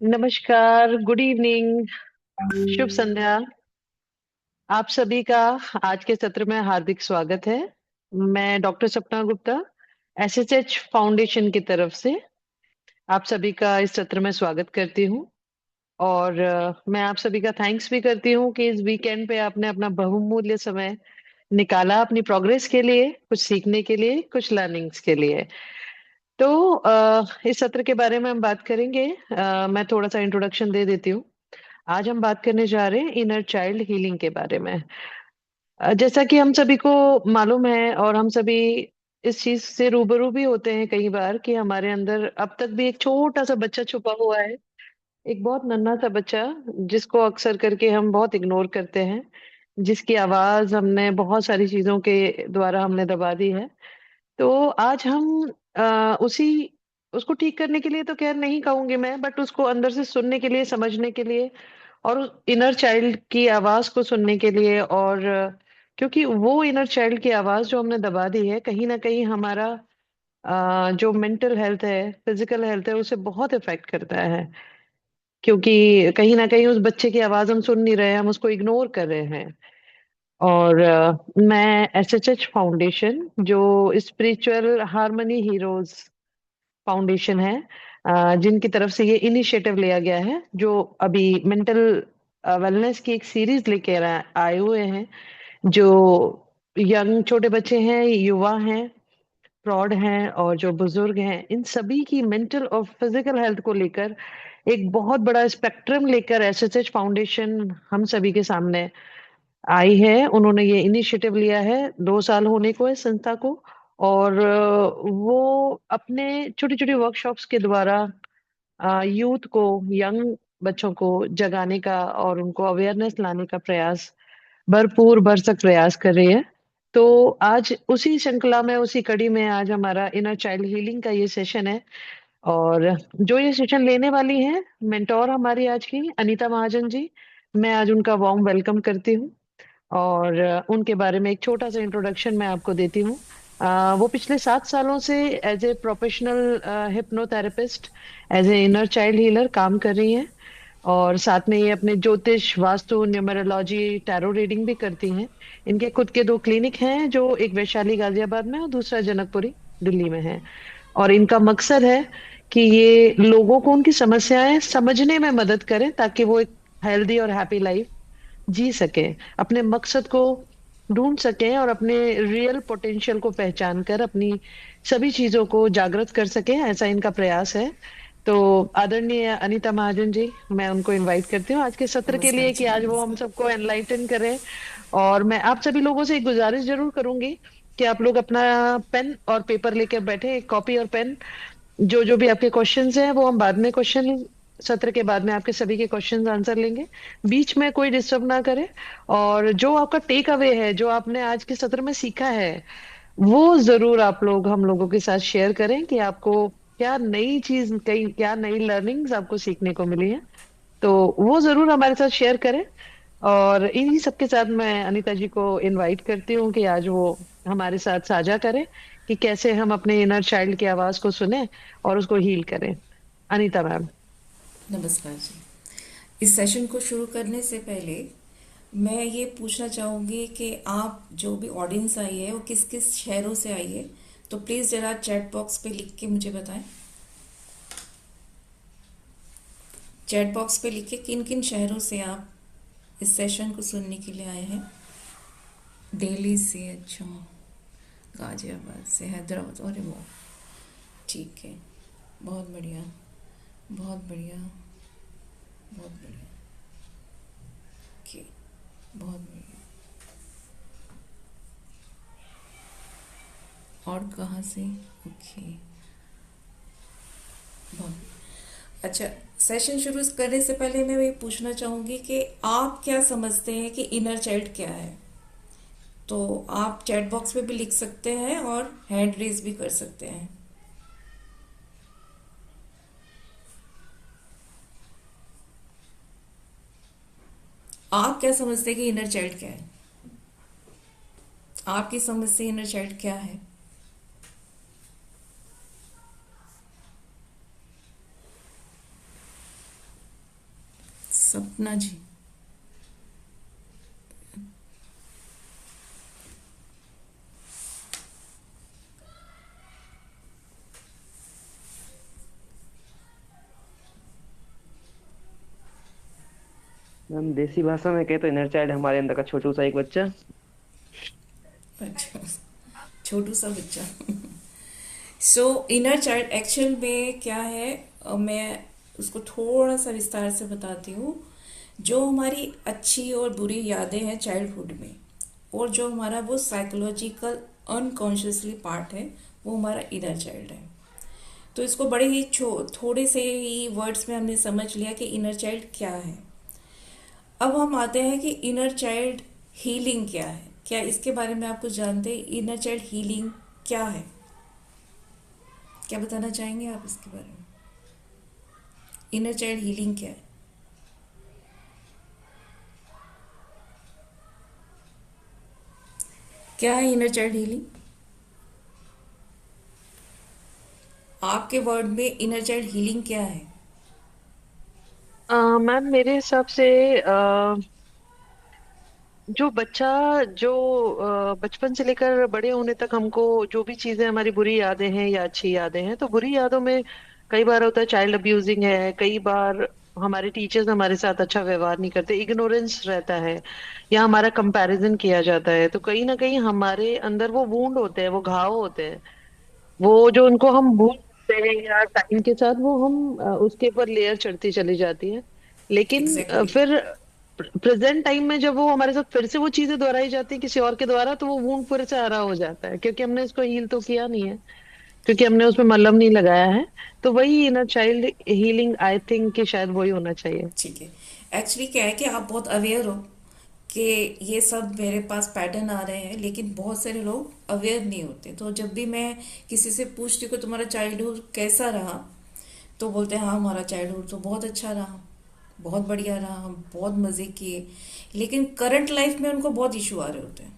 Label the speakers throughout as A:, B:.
A: नमस्कार, good evening, शुभ संध्या। आप सभी का आज के सत्र में हार्दिक स्वागत है। मैं डॉक्टर सपना गुप्ता, एसएसएच फाउंडेशन की तरफ से आप सभी का इस सत्र में स्वागत करती हूँ। और मैं आप सभी का थैंक्स भी करती हूँ कि इस वीकेंड पे आपने अपना बहुमूल्य समय निकाला अपनी प्रोग्रेस के लिए, कुछ सीखने के लिए, कुछ लर्निंग्स के लिए। तो इस सत्र के बारे में हम बात करेंगे। मैं थोड़ा सा इंट्रोडक्शन दे देती हूँ। आज हम बात करने जा रहे हैं इनर चाइल्ड हीलिंग के बारे में। जैसा कि हम सभी को मालूम है और हम सभी इस चीज से रूबरू भी होते हैं कई बार कि हमारे अंदर अब तक भी एक छोटा सा बच्चा छुपा हुआ है। एक बहुत नन्हा सा बच्चा जिसको अक्सर करके हम बहुत इग्नोर करते हैं, जिसकी आवाज हमने बहुत सारी चीजों के द्वारा हमने दबा दी है। तो आज हम उसी उसको ठीक करने के लिए तो खैर नहीं कहूंगी मैं, बट उसको अंदर से सुनने के लिए, समझने के लिए और इनर चाइल्ड की आवाज को सुनने के लिए। और क्योंकि वो इनर चाइल्ड की आवाज जो हमने दबा दी है, कहीं ना कहीं हमारा जो मेंटल हेल्थ है, फिजिकल हेल्थ है, उसे बहुत इफेक्ट करता है। क्योंकि कहीं ना कहीं उस बच्चे की आवाज हम सुन नहीं रहे हैं, हम उसको इग्नोर कर रहे हैं। और मैं एसएचएच फाउंडेशन, जो स्पिरिचुअल हार्मनी हीरोज फाउंडेशन है, जिनकी तरफ से ये इनिशिएटिव लिया गया है, जो अभी मेंटल वेलनेस की एक सीरीज लेके आए हुए हैं। जो यंग छोटे बच्चे हैं, युवा हैं, प्रौढ़ हैं और जो बुजुर्ग हैं, इन सभी की मेंटल और फिजिकल हेल्थ को लेकर एक बहुत बड़ा स्पेक्ट्रम लेकर एसएसएच फाउंडेशन हम सभी के सामने आई है। उन्होंने ये इनिशिएटिव लिया है, 2 साल होने को है संस्था को। और वो अपने छोटी छोटी वर्कशॉप्स के द्वारा यूथ को, यंग बच्चों को जगाने का और उनको अवेयरनेस लाने का प्रयास, भरपूर भरसक प्रयास कर रही है। तो आज उसी श्रृंखला में, उसी कड़ी में आज हमारा इनर चाइल्ड हीलिंग का ये सेशन है। और जो ये सेशन लेने वाली है मेंटोर हमारी आज की अनीता महाजन जी, मैं आज उनका वार्म वेलकम करती हूँ। और उनके बारे में एक छोटा सा इंट्रोडक्शन मैं आपको देती हूँ। वो पिछले 7 सालों से as a professional hypnotherapist, as a inner child healer काम कर रही हैं। और साथ में ये अपने ज्योतिष, वास्तु, न्यूमरोलॉजी, टैरो रीडिंग भी करती हैं। इनके खुद के 2 क्लिनिक हैं, जो एक वैशाली गाजियाबाद में और दूसरा जनकपुरी दिल्ली में है। और इनका मकसद है कि ये लोगों को उनकी समस्याएं समझने में मदद करें, ताकि वो एक हेल्दी और हैप्पी लाइफ जी सके, अपने मकसद को ढूंढ सके और अपने रियल पोटेंशियल को पहचान कर अपनी सभी चीजों को जागृत कर सके, ऐसा इनका प्रयास है। तो आदरणीय अनीता महाजन जी, मैं उनको इनवाइट करती हूँ आज के सत्र के
B: नमस्कार
A: लिए कि
B: जी,
A: आज वो हम
B: नमस्कार।
A: सबको एनलाइटन करें। और मैं आप सभी लोगों से एक गुजारिश जरूर करूंगी कि आप लोग अपना पेन और पेपर लेकर बैठे, एक कॉपी और पेन। जो जो भी आपके क्वेश्चंस हैं वो हम बाद में, क्वेश्चन सत्र के बाद में आपके सभी के क्वेश्चंस आंसर लेंगे। बीच में कोई डिस्टर्ब ना करे। और जो आपका टेक अवे है, जो आपने आज के सत्र में सीखा है, वो जरूर आप लोग हम लोगों के साथ शेयर करें कि आपको क्या नई चीज, कई क्या नई लर्निंग्स आपको सीखने को मिली है। तो वो जरूर हमारे साथ शेयर करें। और इन्हीं सबके साथ मैं अनीता जी को इनवाइट करती हूँ कि आज वो हमारे साथ साझा करें कि कैसे हम अपने इनर चाइल्ड की आवाज को सुने और उसको हील करें। अनीता मैम।
B: नमस्कार जी। इस सेशन को शुरू करने से पहले मैं ये पूछना चाहूँगी कि आप जो भी ऑडियंस आई है वो किस किस शहरों से आई है, तो प्लीज़ ज़रा चैट बॉक्स पे लिख के मुझे बताएं। चैट बॉक्स पे लिख के किन किन शहरों से आप इस सेशन को सुनने के लिए आए हैं। दिल्ली से, अच्छा, गाजियाबाद से, हैदराबाद, अरे वाह, ठीक है, बहुत बढ़िया, बहुत बढ़िया, बहुत बढ़िया, ओके, बहुत बढ़िया। और कहाँ से? ओके, बहुत अच्छा। सेशन शुरू करने से पहले मैं ये पूछना चाहूँगी कि आप क्या समझते हैं कि इनर चाइल्ड क्या है। तो आप चैट बॉक्स में भी लिख सकते हैं और हैंड रेज भी कर सकते हैं। आप क्या समझते हैं कि इनर चाइल्ड क्या है? आपकी समझ से इनर चाइल्ड क्या है? सपना जी।
C: मैम देसी भाषा में कहे तो इनर चाइल्ड हमारे अंदर का छोटू सा एक बच्चा।
B: अच्छा, छोटू सा बच्चा। सो इनर चाइल्ड एक्चुअल में क्या है, मैं उसको थोड़ा सा विस्तार से बताती हूँ। जो हमारी अच्छी और बुरी यादें हैं चाइल्डहुड में, और जो हमारा वो साइकोलॉजिकल अनकॉन्शियसली पार्ट है, वो हमारा इनर चाइल्ड है। तो इसको बड़े ही थोड़े से ही वर्ड्स में हमने समझ लिया कि इनर चाइल्ड क्या है। अब हम आते हैं कि इनर चाइल्ड हीलिंग क्या है। क्या इसके बारे में आप कुछ जानते हैं? इनर चाइल्ड हीलिंग क्या है? क्या बताना चाहेंगे आप इसके बारे में? इनर चाइल्ड हीलिंग क्या है? क्या है इनर चाइल्ड हीलिंग? आपके वर्ड में इनर चाइल्ड हीलिंग क्या है?
A: मैम मेरे हिसाब से जो बच्चा जो बचपन से लेकर बड़े होने तक हमको जो भी चीजें हमारी बुरी यादें हैं या अच्छी यादें हैं, तो बुरी यादों में कई बार होता है चाइल्ड अब्यूजिंग है, कई बार हमारे टीचर्स हमारे साथ अच्छा व्यवहार नहीं करते, इग्नोरेंस रहता है, या हमारा कंपैरिजन किया जाता है। तो कहीं ना कहीं हमारे अंदर वो वूंड होते हैं, वो घाव होते हैं, वो जो उनको हम भूल सकते हैं या टाइम के साथ वो हम उसके ऊपर लेयर चढ़ती चली जाती है। लेकिन
B: एग्जैक्टली।
A: फिर प्रेजेंट टाइम में जब वो हमारे साथ फिर से वो चीजें दोहराई जाती है किसी और के द्वारा, तो वो वूंड फिर से हरा हो जाता है, क्योंकि हमने इसको हील तो किया नहीं है, क्योंकि हमने उसमें मलहम नहीं लगाया है। तो वही inner child healing, I think कि शायद वही होना चाहिए।
B: ठीक है। एक्चुअली क्या है कि आप बहुत अवेयर हो कि ये सब मेरे पास पैटर्न आ रहे हैं, लेकिन बहुत सारे लोग अवेयर नहीं होते। तो जब भी मैं किसी से पूछती हूँ कि तुम्हारा चाइल्डहुड कैसा रहा, तो बोलते हैं हाँ हमारा चाइल्डहुड तो बहुत अच्छा रहा, बहुत बढ़िया रहा, हम बहुत मज़े किए। लेकिन करंट लाइफ में उनको बहुत इशू आ रहे होते हैं।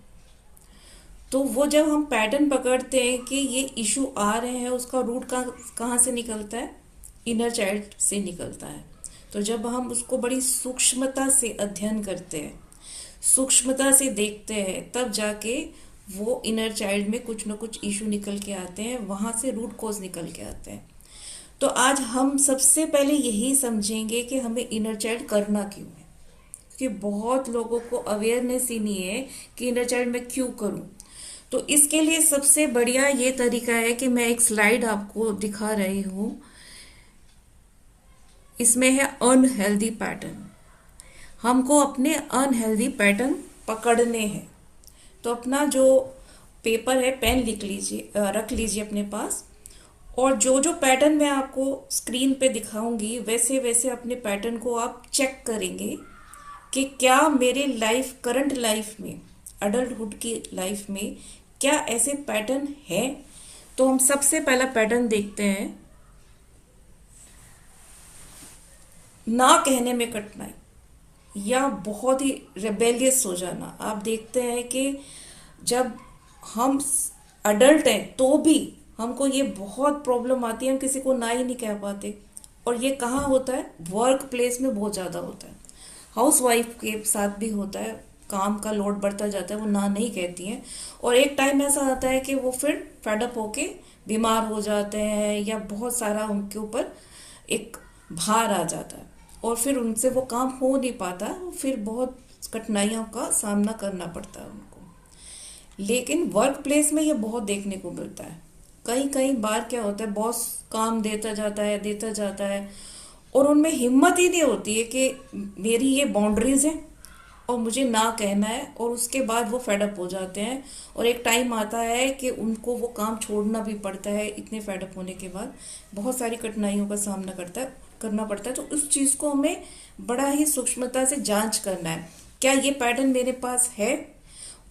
B: तो वो जब हम पैटर्न पकड़ते हैं कि ये इशू आ रहे हैं, उसका रूट कहाँ से निकलता है? इनर चाइल्ड से निकलता है। तो जब हम उसको बड़ी सूक्ष्मता से अध्ययन करते हैं, सूक्ष्मता से देखते हैं, तब जाके वो इनर चाइल्ड में कुछ ना कुछ इशू निकल के आते हैं, वहां से रूट कॉज निकल के आते हैं। तो आज हम सबसे पहले यही समझेंगे कि हमें इनर चाइल्ड करना क्यों है, क्योंकि बहुत लोगों को अवेयरनेस ही नहीं है कि इनर चाइल्ड मैं क्यों करूं। तो इसके लिए सबसे बढ़िया ये तरीका है कि मैं एक स्लाइड आपको दिखा रही हूं। इसमें है अनहेल्दी पैटर्न। हमको अपने अनहेल्दी पैटर्न पकड़ने हैं। तो अपना जो पेपर है, पेन लिख लीजिए, रख लीजिए अपने पास। और जो जो पैटर्न मैं आपको स्क्रीन पे दिखाऊंगी, वैसे वैसे अपने पैटर्न को आप चेक करेंगे कि क्या मेरे लाइफ, करंट लाइफ में, अडल्टहुड की लाइफ में क्या ऐसे पैटर्न है। तो हम सबसे पहला पैटर्न देखते हैं, ना कहने में कठिनाई या बहुत ही रेबेलियस हो जाना। आप देखते हैं कि जब हम अडल्ट हैं तो भी हमको ये बहुत प्रॉब्लम आती है, हम किसी को ना ही नहीं कह पाते। और ये कहाँ होता है? वर्क प्लेस में बहुत ज़्यादा होता है, हाउस वाइफ के साथ भी होता है। काम का लोड बढ़ता जाता है, वो ना नहीं कहती हैं, और एक टाइम ऐसा आता है कि वो फिर फेडअप होके बीमार हो जाते हैं, या बहुत सारा उनके ऊपर एक भार आ जाता है, और फिर उनसे वो काम हो नहीं पाता, फिर बहुत कठिनाइयों का सामना करना पड़ता है उनको। लेकिन वर्क प्लेस में ये बहुत देखने को मिलता है। कई कई बार क्या होता है, बॉस काम देता जाता है, और उनमें हिम्मत ही नहीं होती है कि मेरी ये बाउंड्रीज हैं और मुझे ना कहना है, और उसके बाद वो फेडअप हो जाते हैं। और एक टाइम आता है कि उनको वो काम छोड़ना भी पड़ता है। इतने फेडअप होने के बाद बहुत सारी कठिनाइयों का सामना करना पड़ता है। तो उस चीज़ को हमें बड़ा ही सूक्ष्मता से जांच करना है, क्या ये पैटर्न मेरे पास है।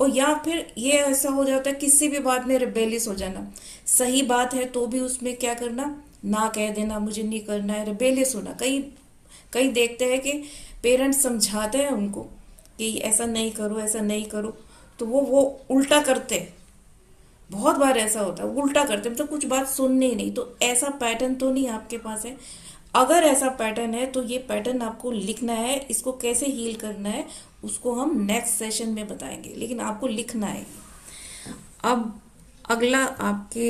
B: और या फिर ये ऐसा हो जाता है किसी भी बात में रिबेलियस हो जाना, सही बात है तो भी उसमें क्या करना, ना कह देना, मुझे नहीं करना है, रिबेलियस होना। कई कई देखते हैं कि पेरेंट्स समझाते हैं उनको कि ऐसा नहीं करो, ऐसा नहीं करो, तो वो उल्टा करते हैं। बहुत बार ऐसा होता है, उल्टा करते हैं, मतलब कुछ बात सुनने ही नहीं। तो ऐसा पैटर्न तो नहीं आपके पास है। अगर ऐसा पैटर्न है तो ये पैटर्न आपको लिखना है, इसको कैसे हील करना है उसको हम नेक्स्ट सेशन में बताएंगे, लेकिन आपको लिखना है। अब अगला आपके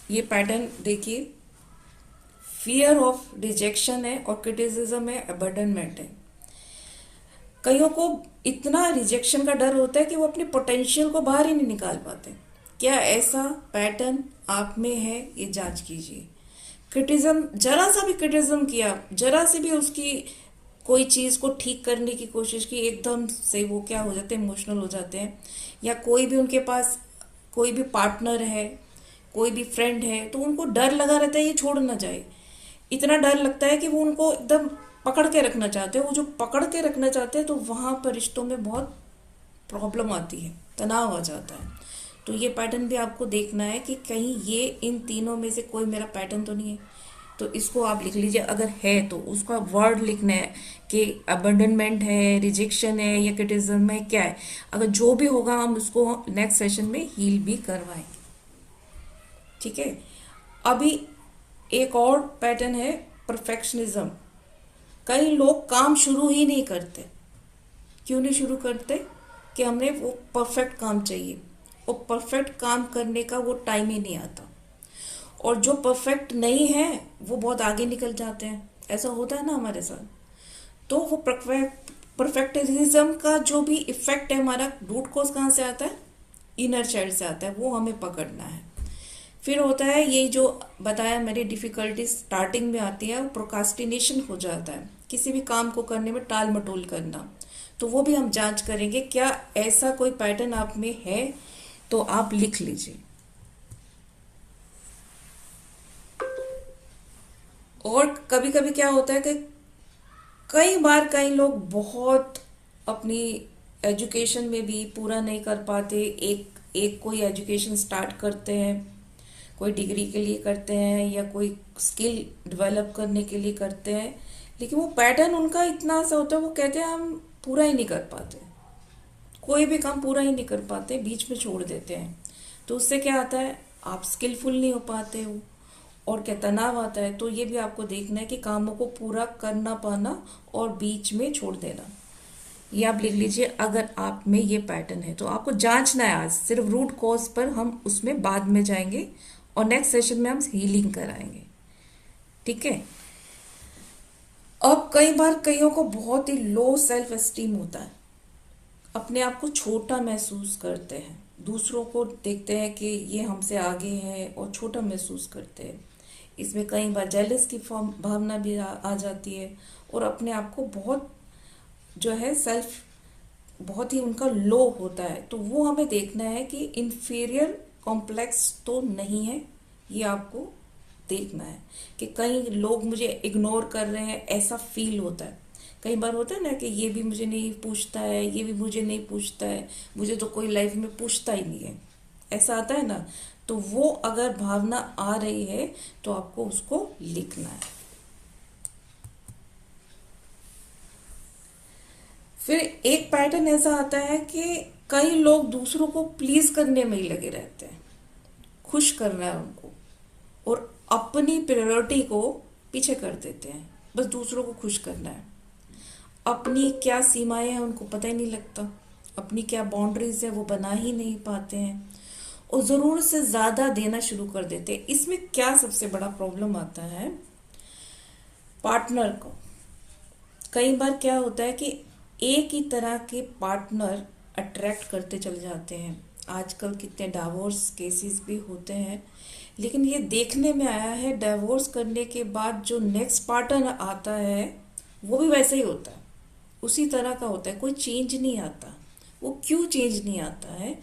B: ये पैटर्न देखिए, फियर ऑफ रिजेक्शन है और क्रिटिसिज्म है, अबंडनमेंट है। कईयों को इतना रिजेक्शन का डर होता है कि वो अपने पोटेंशियल को बाहर ही नहीं निकाल पाते। क्या ऐसा पैटर्न आप में है? ये जांच कीजिए। क्रिटिज्म, जरा सा भी क्रिटिज्म किया, जरा से भी उसकी कोई चीज को ठीक करने की कोशिश की, एकदम से वो क्या हो जाते हैं, इमोशनल हो जाते हैं। या कोई भी उनके पास कोई भी पार्टनर है, कोई भी फ्रेंड है, तो उनको डर लगा रहता है ये छोड़ ना जाए। इतना डर लगता है कि वो उनको एकदम पकड़ के रखना चाहते हैं। वो जो पकड़ के रखना चाहते हैं तो वहां पर रिश्तों में बहुत प्रॉब्लम आती है, तनाव आ जाता है। तो ये पैटर्न भी आपको देखना है कि कहीं ये इन तीनों में से कोई मेरा पैटर्न तो नहीं है। तो इसको आप लिख लीजिए, अगर है तो उसका वर्ड लिखना है कि अबंडनमेंट है, रिजेक्शन है या क्रिटिसिज्म है, क्या है। अगर जो भी होगा हम उसको नेक्स्ट सेशन में हील भी करवाएंगे, ठीक है। अभी एक और पैटर्न है परफेक्शनिज्म। कई लोग काम शुरू ही नहीं करते। क्यों नहीं शुरू करते? कि हमने वो परफेक्ट काम चाहिए, और परफेक्ट काम करने का वो टाइम ही नहीं आता। और जो परफेक्ट नहीं है वो बहुत आगे निकल जाते हैं। ऐसा होता है ना हमारे साथ। तो वो परफेक्टिज्म का जो भी इफेक्ट है, हमारा रूट कॉज कहाँ से आता है? इनर चाइल्ड से आता है। वो हमें पकड़ना है। फिर होता है ये जो बताया, मेरी डिफिकल्टी स्टार्टिंग में आती है, वो प्रोकास्टिनेशन हो जाता है, किसी भी काम को करने में टाल मटोल करना। तो वो भी हम जांच करेंगे, क्या ऐसा कोई पैटर्न आप में है? तो आप लिख लीजिए। और कभी कभी क्या होता है कि कई बार कई लोग बहुत अपनी एजुकेशन में भी पूरा नहीं कर पाते। एक एक कोई एजुकेशन स्टार्ट करते हैं, कोई डिग्री के लिए करते हैं या कोई स्किल डेवलप करने के लिए करते हैं, लेकिन वो पैटर्न उनका इतना सा होता है, वो कहते हैं हम पूरा ही नहीं कर पाते, कोई भी काम पूरा ही नहीं कर पाते, बीच में छोड़ देते हैं। तो उससे क्या आता है? आप स्किलफुल नहीं हो पाते हो, और क्या तनाव आता है। तो ये भी आपको देखना है कि कामों को पूरा करना पाना और बीच में छोड़ देना। ये आप लिख लीजिए, अगर आप में ये पैटर्न है। तो आपको जांचना है आज, सिर्फ रूट कॉज पर हम उसमें बाद में जाएंगे और नेक्स्ट सेशन में हम हीलिंग कराएंगे, ठीक है। अब कई बार कईयों को बहुत ही लो सेल्फ एस्टीम होता है, अपने आप को छोटा महसूस करते हैं, दूसरों को देखते हैं कि ये हमसे आगे है और छोटा महसूस करते हैं। इसमें कई बार जेलस की भावना भी आ जाती है, और अपने आप को बहुत जो है सेल्फ बहुत ही उनका लो होता है। तो वो हमें देखना है कि इन्फीरियर कॉम्प्लेक्स तो नहीं है, ये आपको देखना है कि कई लोग मुझे इग्नोर कर रहे हैं, ऐसा फील होता है। कई बार होता है ना कि ये भी मुझे नहीं पूछता है, ये भी मुझे नहीं पूछता है, मुझे तो कोई लाइफ में पूछता ही नहीं है, ऐसा आता है ना। तो वो अगर भावना आ रही है तो आपको उसको लिखना है। फिर एक पैटर्न ऐसा आता है कि कई लोग दूसरों को प्लीज करने में ही लगे रहते हैं, खुश करना है उनको, और अपनी प्रायोरिटी को पीछे कर देते हैं। बस दूसरों को खुश करना है। अपनी क्या सीमाएं हैं उनको पता ही नहीं लगता, अपनी क्या बाउंड्रीज है वो बना ही नहीं पाते हैं, और जरूरत से ज्यादा देना शुरू कर देते हैं। इसमें क्या सबसे बड़ा प्रॉब्लम आता है? पार्टनर को कई बार क्या होता है कि एक ही तरह के पार्टनर अट्रैक्ट करते चले जाते हैं। आजकल कितने डाइवोर्स केसेस भी होते हैं, लेकिन ये देखने में आया है डाइवोर्स करने के बाद जो नेक्स्ट पार्टनर आता है वो भी वैसे ही होता है, उसी तरह का होता है, कोई चेंज नहीं आता। वो क्यों चेंज नहीं आता है?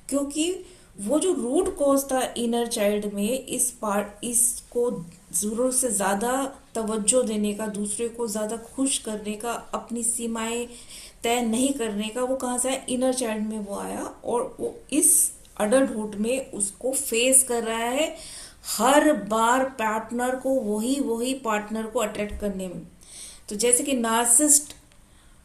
B: क्योंकि वो जो रूट कॉज था इनर चाइल्ड में, इसको जरूरत से ज्यादा तवज्जो देने का, दूसरे को ज्यादा खुश करने का, अपनी सीमाएं तय नहीं करने का, वो कहाँ से आया? इनर चाइल्ड में वो आया, और वो इस अडल्टहुड में उसको फेस कर रहा है हर बार पार्टनर को, वही पार्टनर को अट्रैक्ट करने में। तो जैसे कि नार्सिसिस्ट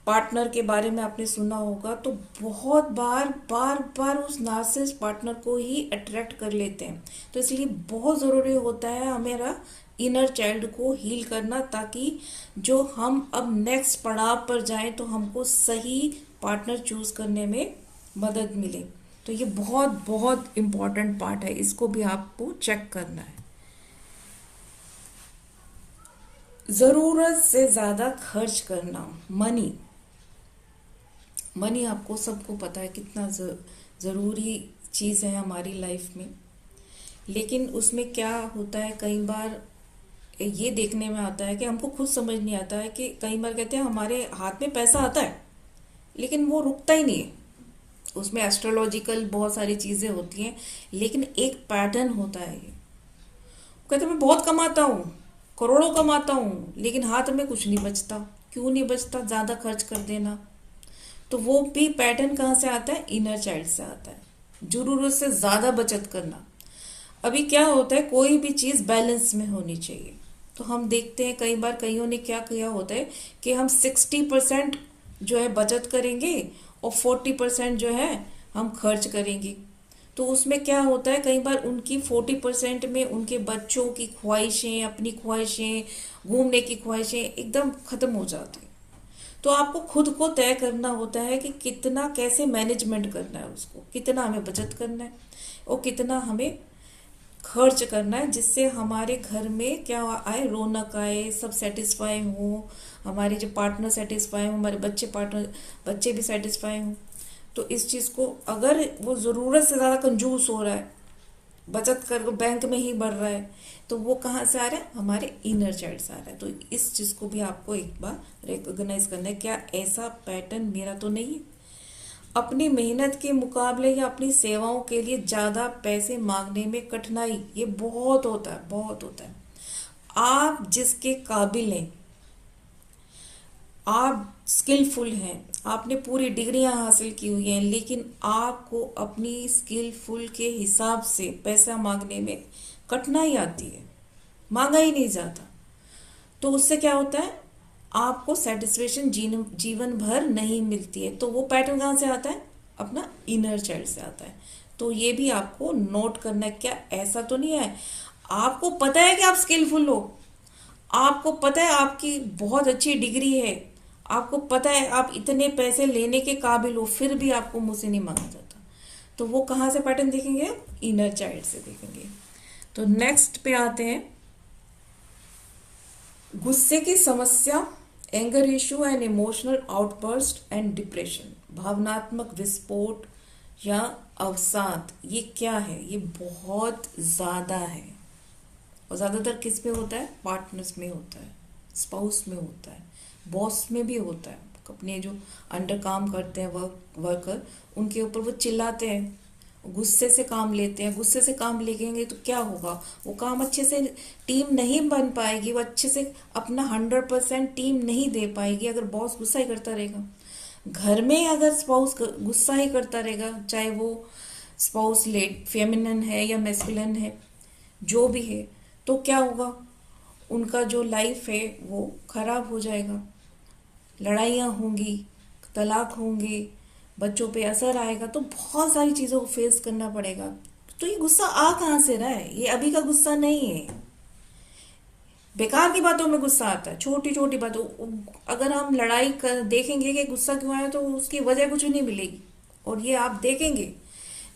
B: पार्टनर के बारे में आपने सुना होगा, तो बहुत बार उस नार्सिसिस्ट पार्टनर को ही अट्रैक्ट कर लेते हैं। तो इसलिए बहुत जरूरी होता है हमारा इनर चाइल्ड को हील करना, ताकि जो हम अब नेक्स्ट पड़ाव पर जाएं तो हमको सही पार्टनर चूज करने में मदद मिले। तो ये बहुत बहुत इम्पोर्टेंट पार्ट है, इसको भी आपको चेक करना है। जरूरत से ज्यादा खर्च करना, मनी मनी आपको सबको पता है कितना जरूरी चीज है हमारी लाइफ में। लेकिन उसमें क्या होता है, कई बार ये देखने में आता है कि हमको खुद समझ नहीं आता है कि कई बार कहते हैं हमारे हाथ में पैसा आता है लेकिन वो रुकता ही नहीं है। उसमें एस्ट्रोलॉजिकल बहुत सारी चीजें होती हैं, लेकिन एक पैटर्न होता है। ये कहते हैं मैं बहुत कमाता हूँ, करोड़ों कमाता हूँ, लेकिन हाथ में कुछ नहीं बचता। क्यों नहीं बचता? ज्यादा खर्च कर देना। तो वो भी पैटर्न कहाँ से आता है? इनर चाइल्ड से आता है। जरूरत से ज्यादा बचत करना। अभी क्या होता है, कोई भी चीज बैलेंस में होनी चाहिए। तो हम देखते हैं कई बार कईयों ने क्या किया होता है कि हम 60% जो है बचत करेंगे और 40% जो है हम खर्च करेंगे। तो उसमें क्या होता है, कई बार उनकी 40% में उनके बच्चों की ख्वाहिशें, अपनी ख्वाहिशें, घूमने की ख्वाहिशें एकदम खत्म हो जाती। तो आपको खुद को तय करना होता है कि कितना, कैसे मैनेजमेंट करना है उसको, कितना हमें बचत करना है और कितना हमें खर्च करना है, जिससे हमारे घर में क्या आए, रौनक आए, सब सेटिस्फाई हो, हमारे जो पार्टनर सेटिस्फाई हो, हमारे बच्चे भी सेटिस्फाई हो। तो इस चीज को, अगर वो जरूरत से ज्यादा कंजूस हो रहा है, बचत कर बैंक में ही बढ़ रहा है, तो वो कहाँ से आ रहा है? हमारे इनर चाइल्ड से आ रहा है। तो इस चीज को भी आपको एक बार रिकॉग्नाइज करना है, क्या ऐसा पैटर्न मेरा तो नहीं है। अपनी मेहनत के मुकाबले या अपनी सेवाओं के लिए ज्यादा पैसे मांगने में कठिनाई, ये बहुत होता है, बहुत होता है। आप जिसके काबिल हैं, आप स्किलफुल हैं, आपने पूरी डिग्रियां हासिल की हुई हैं, लेकिन आपको अपनी स्किलफुल के हिसाब से पैसा मांगने में कठिनाई आती है, मांगा ही नहीं जाता। तो उससे क्या होता है, आपको सेटिस्फेक्शन जीवन भर नहीं मिलती है। तो वो पैटर्न कहाँ से आता है? अपना इनर चाइल्ड से आता है। तो ये भी आपको नोट करना है, क्या ऐसा तो नहीं है, आपको पता है कि आप स्किलफुल हो, आपको पता है आपकी बहुत अच्छी डिग्री है, आपको पता है आप इतने पैसे लेने के काबिल हो, फिर भी आपको मुझसे नहीं मांगा जाता। तो वो कहाँ से पैटर्न देखेंगे? इनर चाइल्ड से देखेंगे। तो नेक्स्ट पे आते हैं, गुस्से की समस्या, anger issue and emotional outburst and depression, भावनात्मक विस्फोट या अवसाद। ये क्या है? ये बहुत ज्यादा है और ज्यादातर किस में होता है? पार्टनर्स में होता है, स्पाउस में होता है, बॉस में भी होता है। अपने जो अंडर काम करते हैं वर्कर, उनके ऊपर वो चिल्लाते हैं, गुस्से से काम लेते हैं। गुस्से से काम लेंगे तो क्या होगा, वो काम अच्छे से, टीम नहीं बन पाएगी, वो अच्छे से अपना 100% टीम नहीं दे पाएगी अगर बॉस गुस्सा ही करता रहेगा। घर में अगर स्पाउस गुस्सा ही करता रहेगा, चाहे वो स्पाउस लेट फेमिनिन है या मैस्कुलिन है, जो भी है, तो क्या होगा, उनका जो लाइफ है वो खराब हो जाएगा। लड़ाइयाँ होंगी, तलाक होंगे, बच्चों पे असर आएगा, तो बहुत सारी चीजों को फेस करना पड़ेगा। तो ये गुस्सा आ कहाँ से रहा है? ये अभी का गुस्सा नहीं है। बेकार की बातों में गुस्सा आता है, छोटी छोटी बातों। अगर हम लड़ाई कर देखेंगे कि गुस्सा क्यों आया, तो उसकी वजह कुछ नहीं मिलेगी। और ये आप देखेंगे,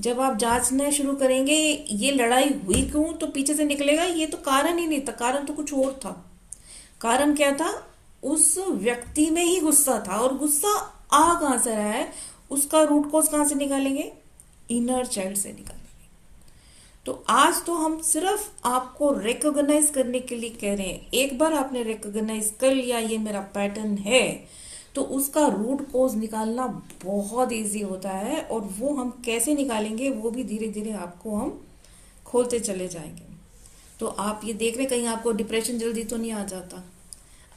B: जब आप जांचना शुरू करेंगे ये लड़ाई हुई क्यों, तो पीछे से निकलेगा ये तो कारण ही नहीं था, कारण तो कुछ और था। कारण क्या था? उस व्यक्ति में ही गुस्सा था। और गुस्सा आ कहां से रहा है, उसका रूट कॉज कहां से निकालेंगे? इनर चाइल्ड से निकालेंगे। तो आज तो हम सिर्फ आपको रिकॉग्नाइज करने के लिए कह रहे हैं। एक बार आपने रिकॉग्नाइज कर लिया ये मेरा पैटर्न है, तो उसका रूट कॉज निकालना बहुत इजी होता है। और वो हम कैसे निकालेंगे वो भी धीरे धीरे आपको हम खोलते चले जाएंगे। तो आप ये देख रहे, कहीं आपको डिप्रेशन जल्दी तो नहीं आ जाता।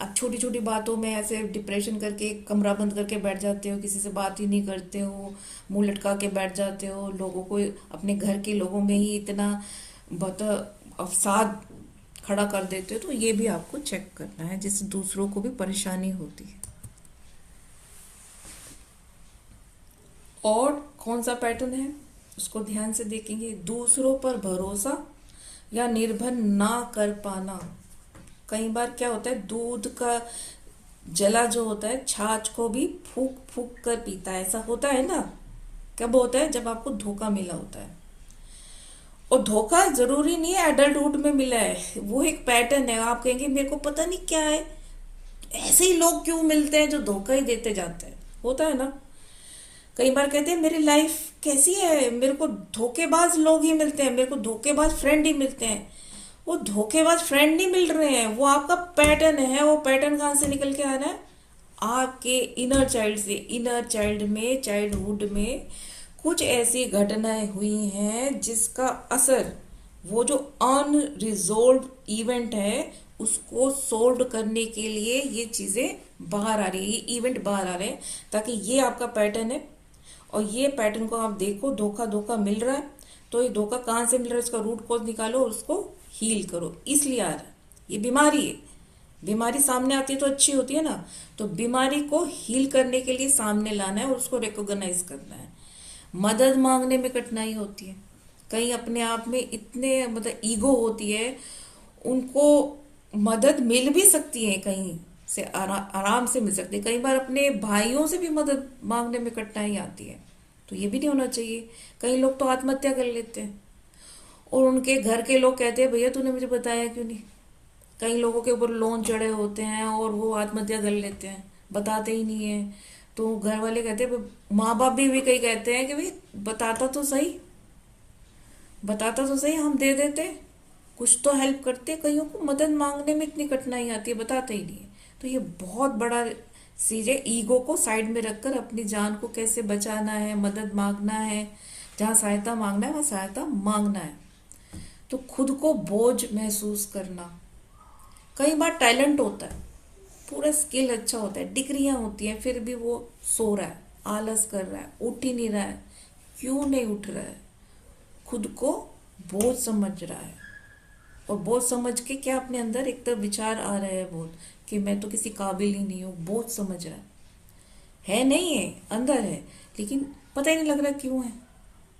B: आप छोटी छोटी बातों में ऐसे डिप्रेशन करके कमरा बंद करके बैठ जाते हो, किसी से बात ही नहीं करते हो, मुंह लटका के बैठ जाते हो, लोगों को, अपने घर के लोगों में ही इतना बहुत अवसाद खड़ा कर देते हो। तो ये भी आपको चेक करना है, जिससे दूसरों को भी परेशानी होती है। और कौन सा पैटर्न है उसको ध्यान से देखेंगे। दूसरों पर भरोसा या निर्भर ना कर पाना, कई बार क्या होता है, दूध का जला जो होता है छाछ को भी फूक फूक कर पीता है, ऐसा होता है ना। कब होता है? जब आपको धोखा मिला होता है। और धोखा जरूरी नहीं है एडल्टहुड में मिला है, वो एक पैटर्न है। आप कहेंगे मेरे को पता नहीं क्या है, ऐसे ही लोग क्यों मिलते हैं जो धोखा ही देते जाते हैं, होता है ना। कई बार कहते हैं मेरी लाइफ कैसी है, मेरे को धोखेबाज लोग ही मिलते हैं, मेरे को धोखेबाज फ्रेंड ही मिलते हैं। वो धोखेबाज फ्रेंड नहीं मिल रहे हैं, वो आपका पैटर्न है। वो पैटर्न कहाँ से निकल के आ रहा है? आपके इनर चाइल्ड से। इनर चाइल्ड में, चाइल्डहुड में कुछ ऐसी घटनाएं हुई हैं जिसका असर, वो जो अनरिजोल्व इवेंट है उसको सोल्व करने के लिए ये चीजें बाहर आ रही है, ये इवेंट बाहर आ रहे हैं, ताकि ये आपका पैटर्न है। और ये पैटर्न को आप देखो, धोखा धोखा मिल रहा है, तो ये धोखा कहाँ से मिल रहा है, इसका रूट कॉज निकालो और उसको हील करो। इसलिए आ रहा है, ये बीमारी है। बीमारी सामने आती है तो अच्छी होती है ना, तो बीमारी को हील करने के लिए सामने लाना है और उसको रिकॉग्नाइज करना है। मदद मांगने में कठिनाई होती है, कहीं अपने आप में इतने मतलब ईगो होती है, उनको मदद मिल भी सकती है, कहीं से आराम से मिल सकती है। कई बार अपने भाइयों से भी मदद मांगने में कठिनाई आती है, तो ये भी नहीं होना चाहिए। कई लोग तो आत्महत्या कर लेते हैं और उनके घर के लोग कहते हैं भैया तूने मुझे बताया क्यों नहीं। कई लोगों के ऊपर लोन चढ़े होते हैं और वो आत्महत्या कर लेते हैं, बताते ही नहीं है। तो घर वाले कहते हैं, माँ बाप भी कई कहते हैं कि भाई बताता तो सही, बताता तो सही, हम दे देते, कुछ तो हेल्प करते। कईयों को मदद मांगने में इतनी कठिनाई आती है, बताते ही नहीं है। तो ये बहुत बड़ा चीज है। ईगो को साइड में रखकर अपनी जान को कैसे बचाना है, मदद मांगना है, जहाँ सहायता मांगना है वहां सहायता मांगना है। तो खुद को बोझ महसूस करना, कई बार टैलेंट होता है, पूरा स्किल अच्छा होता है, डिग्रियां होती हैं, फिर भी वो सो रहा है, आलस कर रहा है, उठ ही नहीं रहा है। क्यों नहीं उठ रहा है? खुद को बोझ समझ रहा है। और बोझ समझ के क्या अपने अंदर एक तरफ विचार आ रहा है बोध कि मैं तो किसी काबिल ही नहीं हूँ, बोझ समझ रहा है नहीं है, अंदर है, लेकिन पता ही नहीं लग रहा क्यों है,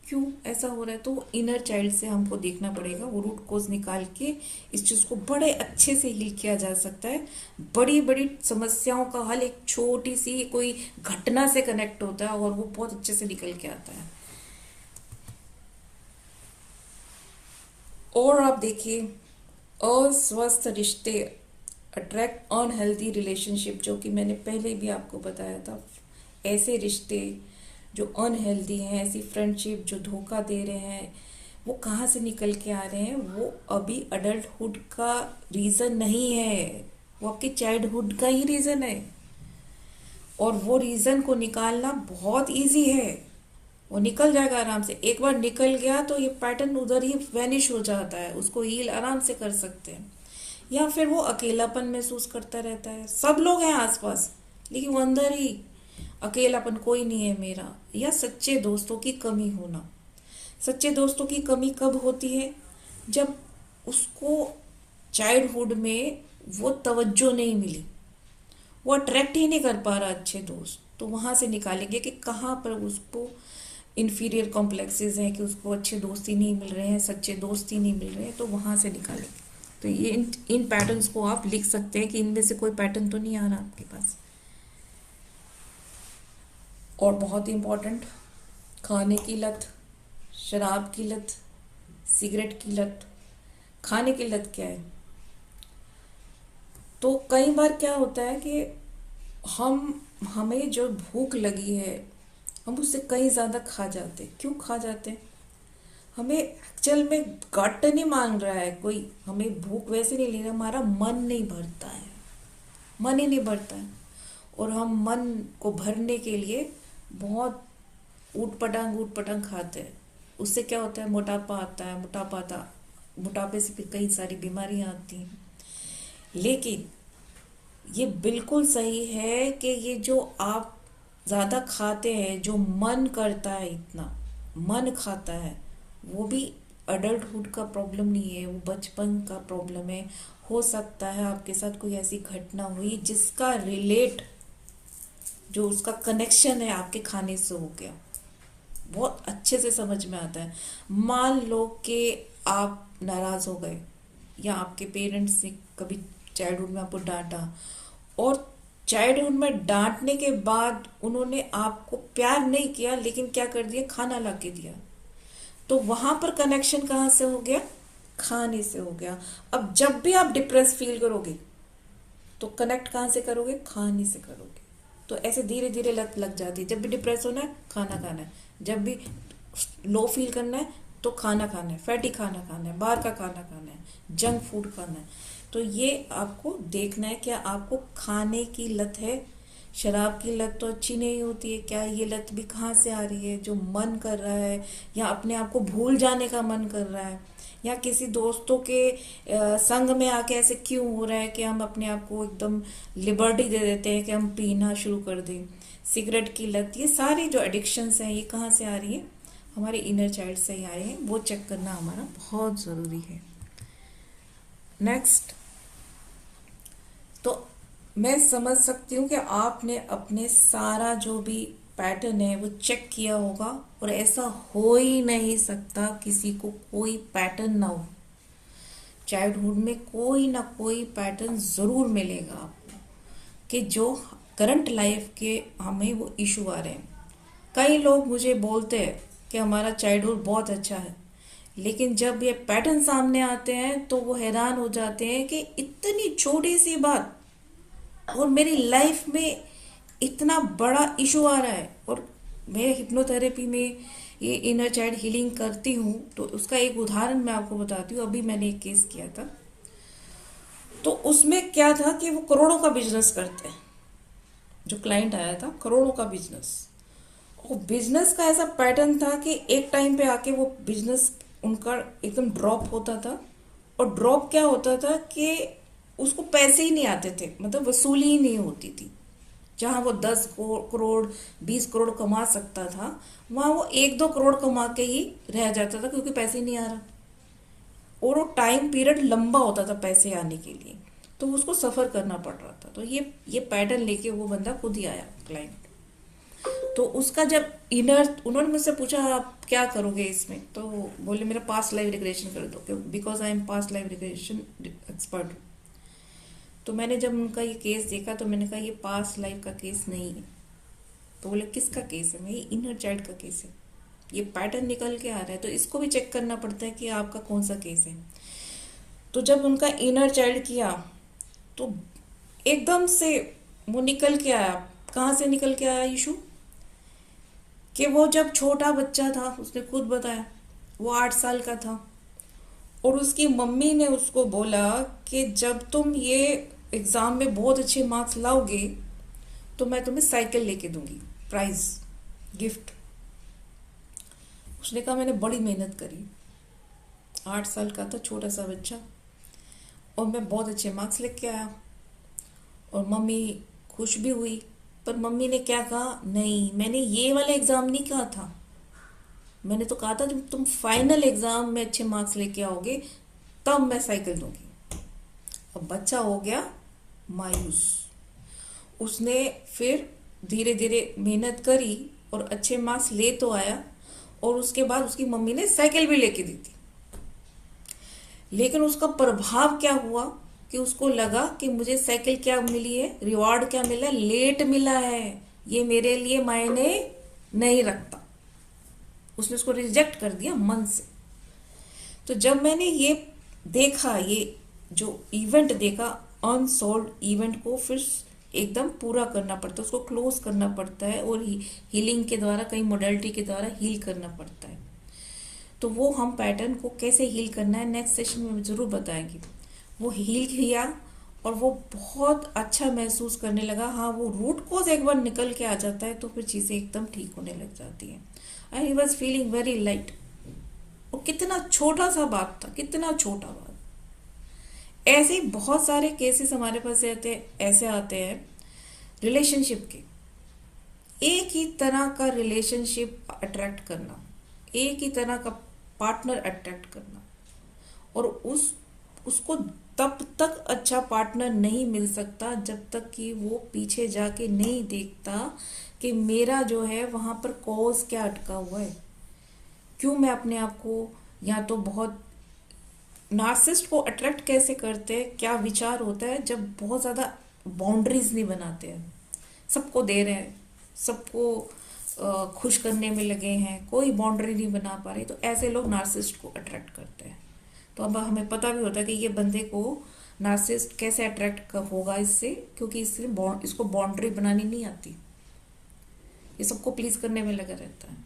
B: क्यों ऐसा हो रहा है। तो इनर चाइल्ड से हमको देखना पड़ेगा, वो रूट कोज निकाल के इस चीज को बड़े अच्छे से हील किया जा सकता है। बड़ी बड़ी समस्याओं का हल एक छोटी सी कोई घटना से कनेक्ट होता है और वो बहुत अच्छे से निकल के आता है। और आप देखिए, अस्वस्थ रिश्ते अट्रैक्ट अनहेल्दी रिलेशनशिप, जो कि मैंने पहले भी आपको बताया था। ऐसे रिश्ते जो अनहेल्दी हैं, ऐसी फ्रेंडशिप जो धोखा दे रहे हैं, वो कहाँ से निकल के आ रहे हैं? वो अभी अडल्टहुड का रीजन नहीं है, वो आपके चाइल्डहुड का ही रीजन है। और वो रीजन को निकालना बहुत इजी है, वो निकल जाएगा आराम से। एक बार निकल गया तो ये पैटर्न उधर ही वैनिश हो जाता है, उसको हील आराम से कर सकते हैं। या फिर वो अकेलापन महसूस करता रहता है, सब लोग हैं आसपास लेकिन वो अंदर ही अकेलापन, कोई नहीं है मेरा। या सच्चे दोस्तों की कमी होना। सच्चे दोस्तों की कमी कब होती है? जब उसको चाइल्डहुड में वो तवज्जो नहीं मिली, वो अट्रैक्ट ही नहीं कर पा रहा अच्छे दोस्त, तो वहां से निकालेंगे कि कहाँ पर उसको इन्फीरियर कॉम्प्लेक्सेस हैं, कि उसको अच्छे दोस्त ही नहीं मिल रहे हैं, सच्चे दोस्त ही नहीं मिल रहे हैं, तो वहां से निकालेंगे। तो ये इन पैटर्न्स को आप लिख सकते हैं कि इनमें से कोई पैटर्न तो नहीं आ रहा आपके पास। और बहुत इंपॉर्टेंट, खाने की लत, शराब की लत, सिगरेट की लत। खाने की लत क्या है? तो कई बार क्या होता है कि हमें जो भूख लगी है हम उससे कहीं ज्यादा खा जाते हैं। क्यों खा जाते हैं? हमें एक्चुअल में गट नहीं मांग रहा है कोई, हमें भूख वैसे नहीं ले रहा, हमारा मन नहीं भरता है, मन ही नहीं भरता है। और हम मन को भरने के लिए बहुत ऊट पटांग खाते हैं। उससे क्या होता है? मोटापा आता है, मोटापे से फिर कई सारी बीमारियां आती हैं। लेकिन ये बिल्कुल सही है कि ये जो आप ज्यादा खाते हैं, जो मन करता है, इतना मन खाता है, वो भी अडल्टहुड का प्रॉब्लम नहीं है, वो बचपन का प्रॉब्लम है। हो सकता है आपके साथ कोई ऐसी घटना हुई जिसका रिलेट, जो उसका कनेक्शन है आपके खाने से हो गया, बहुत अच्छे से समझ में आता है। मान लो कि आप नाराज हो गए या आपके पेरेंट्स ने कभी चाइल्डहुड में आपको डांटा, और चाइल्डहुड में डांटने के बाद उन्होंने आपको प्यार नहीं किया, लेकिन क्या कर दिया, खाना ला के दिया। तो वहां पर कनेक्शन कहाँ से हो गया, खाने से हो गया। अब जब भी आप डिप्रेस फील करोगे तो कनेक्ट कहाँ से करोगे, खाने से करोगे। तो ऐसे धीरे धीरे लत लग जाती है। जब भी डिप्रेस होना है, खाना खाना है। जब भी लो फील करना है तो खाना खाना है, फैटी खाना खाना है, बाहर का खाना खाना है, जंक फूड खाना है। तो ये आपको देखना है, क्या आपको खाने की लत है। शराब की लत तो अच्छी नहीं होती है, क्या ये लत भी कहाँ से आ रही है, जो मन कर रहा है, या अपने आप को भूल जाने का मन कर रहा है, या किसी दोस्तों के संग में आके ऐसे क्यों हो रहा है कि हम अपने आप को एकदम लिबर्टी दे देते हैं कि हम पीना शुरू कर दें। सिगरेट की लत, ये सारी जो एडिक्शंस हैं ये कहाँ से आ रही है, हमारे इनर चाइल्ड से ही आ रहे हैं। वो चेक करना हमारा बहुत ज़रूरी है। नेक्स्ट, तो मैं समझ सकती हूँ कि आपने अपने सारा जो भी पैटर्न है वो चेक किया होगा, और ऐसा हो ही नहीं सकता किसी को कोई पैटर्न ना हो। चाइल्डहुड में कोई ना कोई पैटर्न ज़रूर मिलेगा आपको, कि जो करंट लाइफ के हमें वो इशू आ रहे हैं। कई लोग मुझे बोलते हैं कि हमारा चाइल्डहुड बहुत अच्छा है, लेकिन जब ये पैटर्न सामने आते हैं तो वो हैरान हो जाते हैं कि इतनी छोटी सी बात और मेरी लाइफ में इतना बड़ा इशू आ रहा है। और मैं हिप्नोथेरेपी में ये इनर चाइल्ड हीलिंग करती हूँ, तो उसका एक उदाहरण मैं आपको बताती हूँ। अभी मैंने एक केस किया था, तो उसमें क्या था कि वो करोड़ों का बिजनेस करते हैं। जो क्लाइंट आया था, करोड़ों का बिजनेस, और बिजनेस का ऐसा पैटर्न था कि एक टाइम पे आके वो बिजनेस उनका एकदम ड्रॉप होता था। और ड्रॉप क्या होता था कि उसको पैसे ही नहीं आते थे, मतलब वसूली ही नहीं होती थी। जहां वो 10 करोड़ 20 करोड़ कमा सकता था, वहां वो 1-2 करोड़ कमा के ही रह जाता था, क्योंकि पैसे ही नहीं आ रहा। और वो टाइम पीरियड लंबा होता था पैसे आने के लिए, तो उसको सफर करना पड़ रहा था। तो ये पैटर्न लेके वो बंदा खुद ही आया, क्लाइंट। तो उसका जब इनर, उन्होंने मुझसे पूछा आप क्या करोगे इसमें, तो बोले मेरा पास्ट लाइफ रिग्रेशन कर दो, because I am past life regression expert. तो मैंने जब उनका ये केस देखा तो मैंने कहा ये पास्ट लाइफ का केस नहीं है। तो बोले किसका केस है, मैं ये इनर चाइल्ड का केस है, ये पैटर्न निकल के आ रहा है, तो इसको भी चेक करना पड़ता है कि आपका कौन सा केस है। तो जब उनका इनर चाइल्ड किया तो एकदम से वो निकल के आया। कहाँ से निकल के आया इशू, कि वो जब छोटा बच्चा था, उसने खुद बताया वो 8 साल का था, और उसकी मम्मी ने उसको बोला कि जब तुम ये एग्जाम में बहुत अच्छे मार्क्स लाओगे तो मैं तुम्हें साइकिल लेके दूंगी, प्राइज गिफ्ट। उसने कहा मैंने बड़ी मेहनत करी, 8 साल का था, छोटा सा बच्चा, और मैं बहुत अच्छे मार्क्स लेके आया, और मम्मी खुश भी हुई। पर मम्मी ने क्या कहा, नहीं मैंने ये वाला एग्जाम नहीं कहा था, मैंने तो कहा था जब तुम फाइनल एग्जाम में अच्छे मार्क्स लेके आओगे तब मैं साइकिल दूंगी। अब बच्चा हो गया मायूस। उसने फिर धीरे धीरे मेहनत करी और अच्छे मार्क्स ले तो आया, और उसके बाद उसकी मम्मी ने साइकिल भी लेके दी थी। लेकिन उसका प्रभाव क्या हुआ कि उसको लगा कि मुझे साइकिल क्या मिली है, रिवॉर्ड क्या मिला है, लेट मिला है, ये मेरे लिए मायने नहीं रखता। उसने उसको रिजेक्ट कर दिया मन से। तो जब मैंने ये देखा, ये जो इवेंट देखा, अनसॉल्व इवेंट को फिर एकदम पूरा करना पड़ता है, उसको क्लोज करना पड़ता है, और हीलिंग के द्वारा, कई मोडेलिटी के द्वारा हील करना पड़ता है। तो वो हम पैटर्न को कैसे हील करना है नेक्स्ट सेशन में जरूर बताएंगे। वो हील किया और वो बहुत अच्छा महसूस करने लगा। हाँ, वो रूट कॉज एक बार निकल के आ जाता है तो फिर चीजें एकदम ठीक होने लग जाती हैं। And he was feeling very light. और कितना छोटा सा बात था, कितना छोटा बात। ऐसे ही बहुत सारे केसेस हमारे पास ऐसे आते हैं रिलेशनशिप के। एक ही तरह का रिलेशनशिप अट्रैक्ट करना, एक ही तरह का पार्टनर अट्रैक्ट करना, और उसको तब तक अच्छा पार्टनर नहीं मिल सकता जब तक कि वो पीछे जाके नहीं देखता कि मेरा जो है वहां पर कॉज क्या अटका हुआ है, क्यों मैं अपने आप को या तो बहुत नार्सिसिस्ट को अट्रैक्ट कैसे करते हैं, क्या विचार होता है जब बहुत ज़्यादा बाउंड्रीज नहीं बनाते हैं, सबको दे रहे हैं, सबको खुश करने में लगे हैं, कोई बाउंड्री नहीं बना पा रहे, तो ऐसे लोग नार्सिसिस्ट को अट्रैक्ट करते हैं। तो अब हमें पता भी होता है कि ये बंदे को नार्सिसिस्ट कैसे अट्रैक्ट होगा इससे, क्योंकि इसको बाउंड्री बनानी नहीं आती, ये सबको प्लीज करने में लगा रहता है।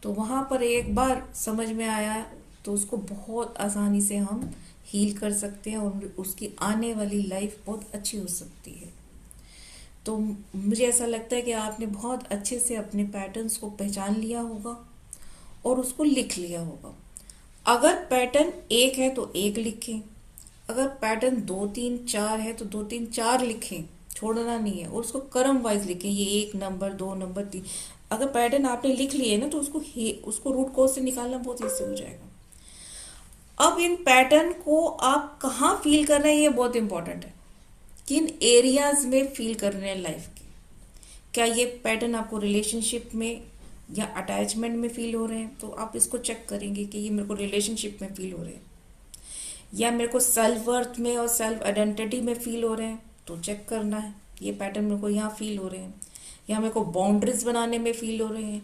B: तो वहां पर एक बार समझ में आया तो उसको बहुत आसानी से हम हील कर सकते हैं और उसकी आने वाली लाइफ बहुत अच्छी हो सकती है। तो मुझे ऐसा लगता है कि आपने बहुत अच्छे से अपने पैटर्न्स को पहचान लिया होगा और उसको लिख लिया होगा। अगर पैटर्न एक है तो एक लिखें, अगर पैटर्न दो तीन चार है तो दो तीन चार लिखें, छोड़ना नहीं है, और उसको क्रम वाइज लिखें, ये 1 नंबर 2 नंबर 3। अगर पैटर्न आपने लिख लिए ना तो उसको रूट कॉज से निकालना बहुत ईजी हो जाएगा। अब इन पैटर्न को आप कहाँ फील कर रहे हैं ये बहुत इंपॉर्टेंट है, किन एरियाज में फील कर रहे हैं लाइफ के। क्या ये पैटर्न आपको रिलेशनशिप में या अटैचमेंट में फील हो रहे हैं, तो आप इसको चेक करेंगे कि ये मेरे को रिलेशनशिप में फील हो रहे हैं, या मेरे को सेल्फ वर्थ में और सेल्फ आइडेंटिटी में फील हो रहे हैं, तो चेक करना है ये पैटर्न मेरे को यहाँ फील हो रहे हैं, या मेरे को बाउंड्रीज बनाने में फील हो रहे हैं,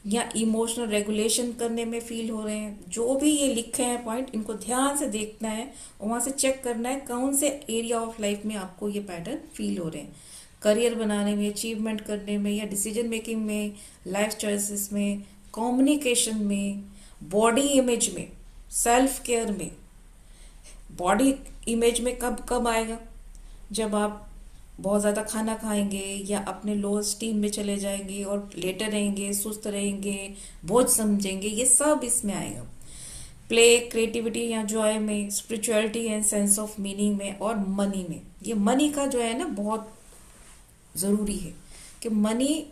B: या इमोशनल रेगुलेशन करने में फील हो रहे हैं। जो भी ये लिखे हैं पॉइंट, इनको ध्यान से देखना है और वहाँ से चेक करना है कौन से एरिया ऑफ लाइफ में आपको ये पैटर्न फील हो रहे हैं, करियर बनाने में, अचीवमेंट करने में, या डिसीजन मेकिंग में, लाइफ चॉइसेस में, कम्युनिकेशन में, बॉडी इमेज में, सेल्फ केयर में। बॉडी इमेज में कब कब आएगा, जब आप बहुत ज़्यादा खाना खाएंगे या अपने लो स्टीम में चले जाएंगे और लेटे रहेंगे, सुस्त रहेंगे, बोझ समझेंगे, ये सब इसमें आएगा। प्ले, क्रिएटिविटी या जॉय में, spirituality and sense of meaning में, और मनी में। ये मनी का जो है ना बहुत ज़रूरी है कि मनी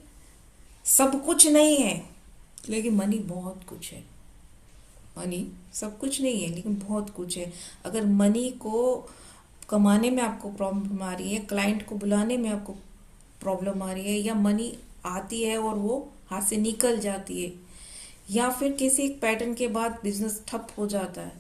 B: सब कुछ नहीं है, लेकिन मनी बहुत कुछ है। मनी सब कुछ नहीं है लेकिन बहुत कुछ है। अगर मनी को कमाने में आपको प्रॉब्लम आ रही है, क्लाइंट को बुलाने में आपको प्रॉब्लम आ रही है, या मनी आती है और वो हाथ से निकल जाती है, या फिर किसी एक पैटर्न के बाद बिजनेस ठप हो जाता है,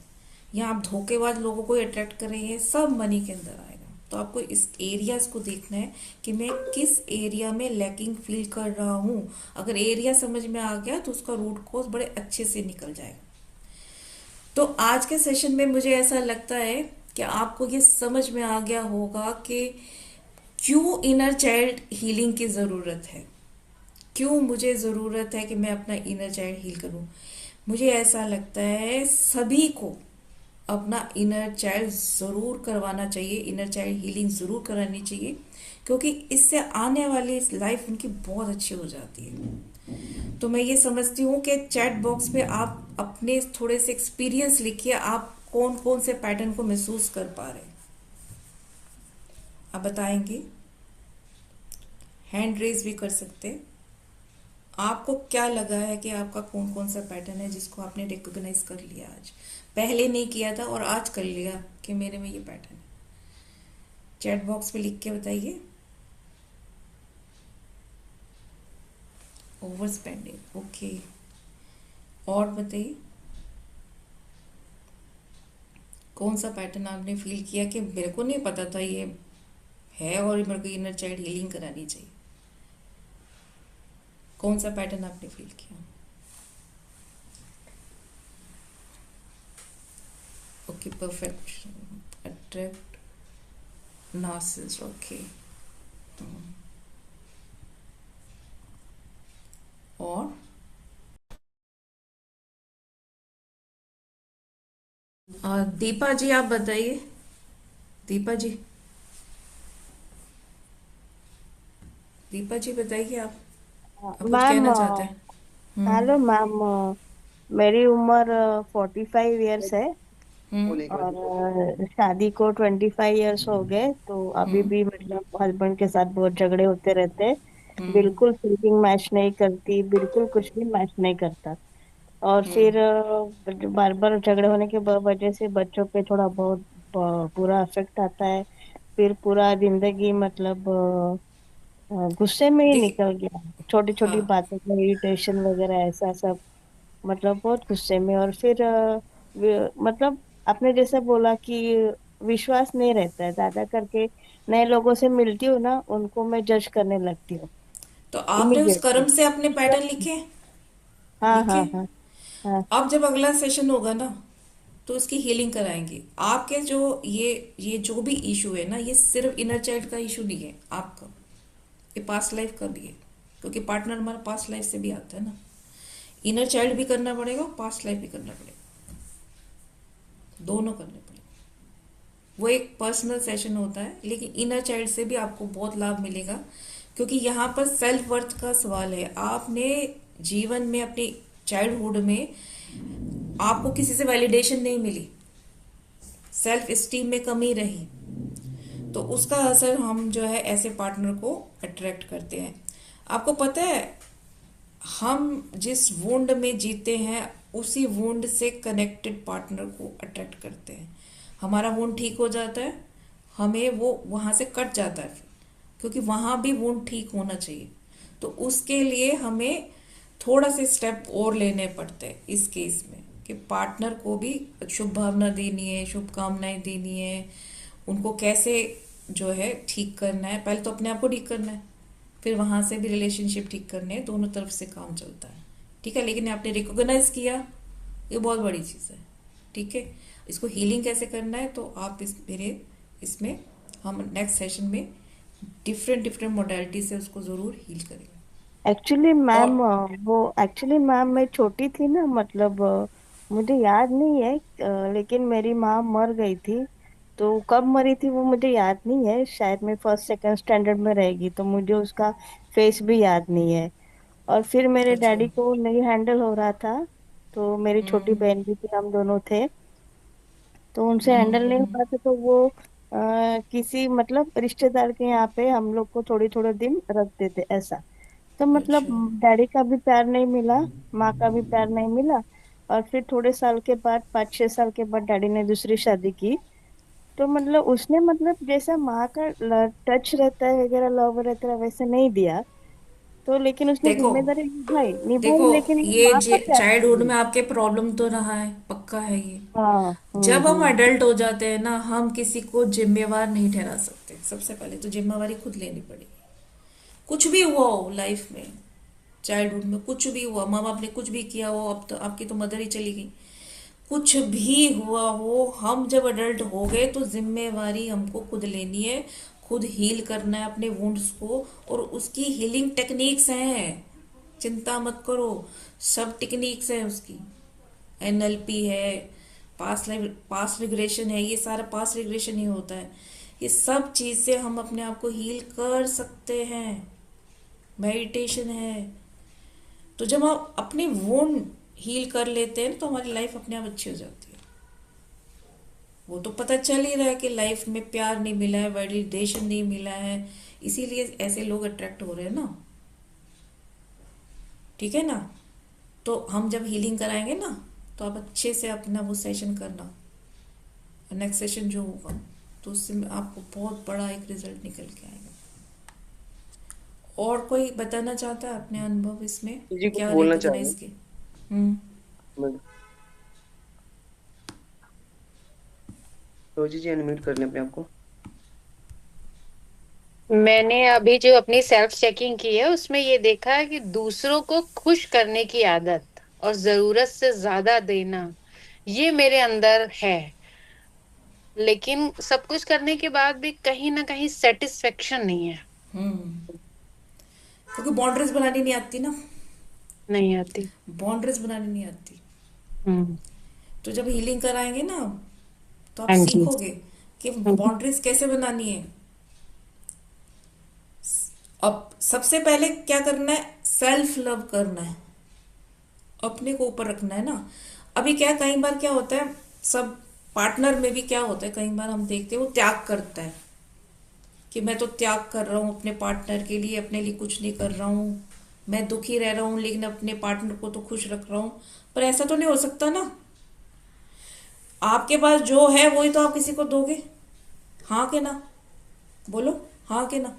B: या आप धोखेबाज लोगों को अट्रैक्ट कर रहे हैं, सब मनी के अंदर आएगा। तो आपको इस एरियाज को देखना है कि मैं किस एरिया में लैकिंग फील कर रहा हूँ। अगर एरिया समझ में आ गया तो उसका रूट कॉज बड़े अच्छे से निकल जाएगा। तो आज के सेशन में मुझे ऐसा लगता है कि आपको ये समझ में आ गया होगा कि क्यों इनर चाइल्ड हीलिंग की ज़रूरत है, क्यों मुझे ज़रूरत है कि मैं अपना इनर चाइल्ड हील करूं। मुझे ऐसा लगता है सभी को अपना इनर चाइल्ड ज़रूर करवाना चाहिए, इनर चाइल्ड हीलिंग ज़रूर करानी चाहिए, क्योंकि इससे आने वाली लाइफ उनकी बहुत अच्छी हो जाती है। तो मैं ये समझती हूँ कि चैट बॉक्स में आप अपने थोड़े से एक्सपीरियंस लिखिए, आप कौन कौन से पैटर्न को महसूस कर पा रहे हैं, आप बताएंगे। हैंड रेज भी कर सकते हैं। आपको क्या लगा है कि आपका कौन कौन सा पैटर्न है जिसको आपने रिकॉग्नाइज कर लिया, आज पहले नहीं किया था और आज कर लिया कि मेरे में ये पैटर्न है। चैट बॉक्स पे लिख के बताइए। Over spending, okay. और बताइए कौन सा पैटर्न आपने फील किया कि मेरे को नहीं पता था ये है और मेरे को इनर चाइल्ड हीलिंग करानी चाहिए। कौन सा पैटर्न आपने फील किया? Okay, perfect, attract, narcissist, okay. और दीपा जी आप बताइए। दीपा जी, दीपा जी बताइए, आप कुछ
D: मैम,
B: कहना चाहते हैं?
D: Hello ma'am. मेरी उम्र 45 इयर्स है
B: हम्म।
D: और शादी को 25 इयर्स हो गए। तो अभी
B: हम्म।
D: भी मतलब हस्बैंड के साथ बहुत झगड़े होते रहते हैं।
B: हम्म।
D: बिल्कुल थिंकिंग मैच नहीं करती, बिल्कुल कुछ भी मैच नहीं करता। और
B: हम्म।
D: फिर बार बार झगड़े होने के वजह से बच्चों पे थोड़ा बहुत बुरा इफेक्ट आता है। फिर पूरा जिंदगी मतलब गुस्से में ही
B: देखिए,
D: निकल गया। छोटी छोटी
B: हाँ,
D: बातों में इरिटेशन वगैरह ऐसा सब, मतलब बहुत गुस्से में। और फिर मतलब आपने जैसा बोला कि विश्वास नहीं रहता है ज्यादा करके। नए लोगों से मिलती हूँ ना, उनको मैं जज करने लगती हूँ
B: तो आपने उस
D: इमीडिएटली।
B: कर्म से अपने
D: विश्वास
B: पैटर्न
D: नहीं।
B: लिखे?
D: हाँ
B: लिखे?
D: हाँ हाँ हाँ।
B: अब जब अगला सेशन होगा ना, तो उसकी हीलिंग कराएंगे। आपके जो ये जो भी इशू है ना, ये सिर्फ इनर चाइल्ड का इशू नहीं है आपका, ये पास्ट लाइफ का भी है, क्योंकि पार्टनर हमारा पास्ट लाइफ से भी आता है ना। इनर चाइल्ड भी करना पड़ेगा, पास्ट लाइफ भी करना पड़ेगा, दोनों करने पड़ेंगे। वो एक पर्सनल सेशन होता है, लेकिन इनर चाइल्ड से भी आपको बहुत लाभ मिलेगा, क्योंकि यहाँ पर सेल्फ वर्थ का सवाल है। आपने जीवन में अपनी चाइल्डहुड में आपको किसी से वैलिडेशन नहीं मिली, सेल्फ स्टीम में कमी रही, तो उसका असर हम जो है ऐसे पार्टनर को अट्रैक्ट करते हैं। आपको पता है, हम जिस वुंड में जीते हैं उसी वुंड से कनेक्टेड पार्टनर को अट्रैक्ट करते हैं। हमारा वुंड ठीक हो जाता है, हमें वो वहां से कट जाता है, क्योंकि वहां भी वुंड ठीक होना चाहिए। तो उसके लिए हमें थोड़ा से स्टेप और लेने पड़ते हैं इस केस में, कि पार्टनर को भी शुभ भावना देनी है, शुभकामनाएं देनी है, उनको कैसे जो है ठीक करना है। पहले तो अपने आप को ठीक करना है, फिर वहां से भी रिलेशनशिप ठीक करने हैं, दोनों तरफ से काम चलता है। ठीक है, लेकिन आपने रिकॉग्नाइज किया, ये बहुत बड़ी चीज है। ठीक है, इसको हीलिंग कैसे करना है, तो आप इसमें हम नेक्स्ट सेशन में डिफरेंट डिफरेंट मोडालिटी से उसको जरूर हील करेंगे।
D: एक्चुअली मैम,
B: और
D: मैं छोटी थी ना, मतलब मुझे याद नहीं है, लेकिन मेरी माँ मर गई थी। तो कब मरी थी वो मुझे याद नहीं है, शायद मैं फर्स्ट सेकंड स्टैंडर्ड में रहेगी, तो मुझे उसका फेस भी याद नहीं है। और फिर मेरे
B: अच्छा।
D: डैडी को नहीं हैंडल हो रहा था, तो मेरी छोटी
B: हम्म
D: बहन भी थी, हम दोनों थे। तो उनसे
B: हम्म
D: हैंडल नहीं हो
B: हम्म,
D: रहा था, तो वो किसी मतलब रिश्तेदार के यहाँ पे हम लोग को थोड़ी थोड़े दिन रखते थे ऐसा। तो मतलब
B: अच्छा।
D: डैडी का भी प्यार नहीं मिला, माँ का भी प्यार नहीं मिला। और फिर थोड़े साल के बाद, 5-6 साल के बाद डैडी ने दूसरी शादी की। तो मतलब उसने मतलब जैसा माँ का टच रहता है वगैरह, लव रहता है, वैसे नहीं दिया। तो लेकिन उसने
B: देखो
D: जिम्मेदारी निभाई
B: देखो,
D: निभाई, लेकिन वो
B: ये
D: माँ का प्यार नहीं
B: चाइल्डहुड
D: मिला।
B: में आपके प्रॉब्लम तो रहा है, पक्का है ये।
D: हाँ।
B: जब हम
D: हम्म।
B: अडल्ट हो जाते हैं ना, हम किसी को जिम्मेवार नहीं ठहरा सकते। सबसे पहले तो जिम्मेवारी खुद लेनी पड़ेगी। कुछ भी हुआ हो लाइफ में, चाइल्डहुड में कुछ भी हुआ, माँ बाप ने कुछ भी किया हो, अब तो आपकी तो मदर ही चली गई, कुछ भी हुआ हो, हम जब अडल्ट हो गए तो जिम्मेवारी हमको खुद लेनी है, खुद हील करना है अपने वुंड्स को। और उसकी हीलिंग टेक्निक्स हैं, चिंता मत करो, सब टेक्निक्स हैं उसकी। एनएलपी है, पास्ट रिग्रेशन है, ये सारा पास्ट रिग्रेशन ही होता है। ये सब चीज से हम अपने आप को हील कर सकते हैं। मेडिटेशन है। तो जब हम अपने वुंड हील कर लेते हैं तो हमारी लाइफ अपने आप अच्छी हो जाती है। वो तो पता चल ही रहा है कि लाइफ में प्यार नहीं मिला है, वैलिडेशन नहीं मिला है, इसीलिए ऐसे लोग अट्रैक्ट हो रहे हैं ना। ठीक है ना। तो हम जब हीलिंग कराएंगे ना, तो आप अच्छे से अपना वो सेशन करना, नेक्स्ट सेशन जो होगा, तो उससे आपको बहुत बड़ा एक रिजल्ट निकल के आएगा। और कोई बताना चाहता है अपने अनुभव इसमें,
C: जी कुछ
B: क्या
C: बोलना चाह रहे
B: रिकॉग्नाइज
C: हैं।
B: के? हम्म।
C: मैं- रोजी जी अनम्यूट कर लें अपने आप को।
E: मैंने अभी जो अपनी सेल्फ चेकिंग की है उसमें ये देखा है कि दूसरों को खुश करने की आदत और जरूरत से ज्यादा देना, ये मेरे अंदर है। लेकिन सब कुछ करने के बाद भी कहीं ना कहीं सेटिस्फेक्शन नहीं है।
B: हम्म। क्योंकि बाउंड्रीज बनानी नहीं आती ना,
E: नहीं आती।
B: बाउंड्रीज बनानी नहीं आती।
E: हम्म।
B: तो जब हीलिंग कराएंगे ना, तो आप
E: हाँ जी।
B: सीखोगे कि
E: हम्म।
B: बाउंड्रीज कैसे बनानी है। अब सबसे पहले क्या करना है, सेल्फ लव करना है, अपने को ऊपर रखना है ना। अभी क्या, कई बार क्या होता है, सब पार्टनर में भी क्या होता है, कई बार हम देखते हैं वो त्याग करता है कि मैं तो त्याग कर रहा हूं अपने पार्टनर के लिए, अपने लिए कुछ नहीं कर रहा हूं, मैं दुखी रह रहा हूं लेकिन अपने पार्टनर को तो खुश रख रहा हूं। पर ऐसा तो नहीं हो सकता ना। आपके पास जो है वही तो आप किसी को दोगे। हाँ के ना, बोलो हाँ के ना।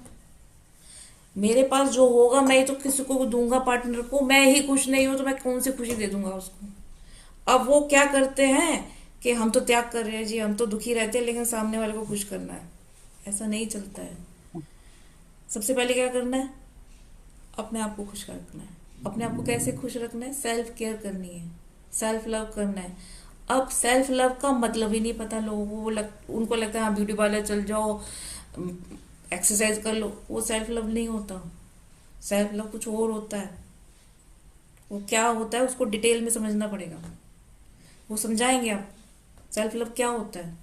B: मेरे पास जो होगा मैं ही तो किसी को दूंगा, पार्टनर को। मैं ही खुश नहीं हूं तो मैं कौन सी खुशी दे दूंगा उसको। अब वो क्या करते हैं कि हम तो त्याग कर रहे हैं जी, हम तो दुखी रहते हैं लेकिन सामने वाले को खुश करना है। ऐसा नहीं चलता है। सबसे पहले क्या करना है? अपने आप को खुश रखना है। अपने आप को कैसे खुश रखना है? सेल्फ केयर करनी है, सेल्फ लव करना है। अब सेल्फ लव का मतलब ही नहीं पता लोगों को। उनको लगता है हाँ ब्यूटी पार्लर चल जाओ, एक्सरसाइज कर लो। वो सेल्फ लव नहीं होता। सेल्फ लव कुछ और होता है। वो क्या होता है उसको डिटेल में समझना पड़ेगा। वो समझाएंगे आप सेल्फ लव क्या होता है।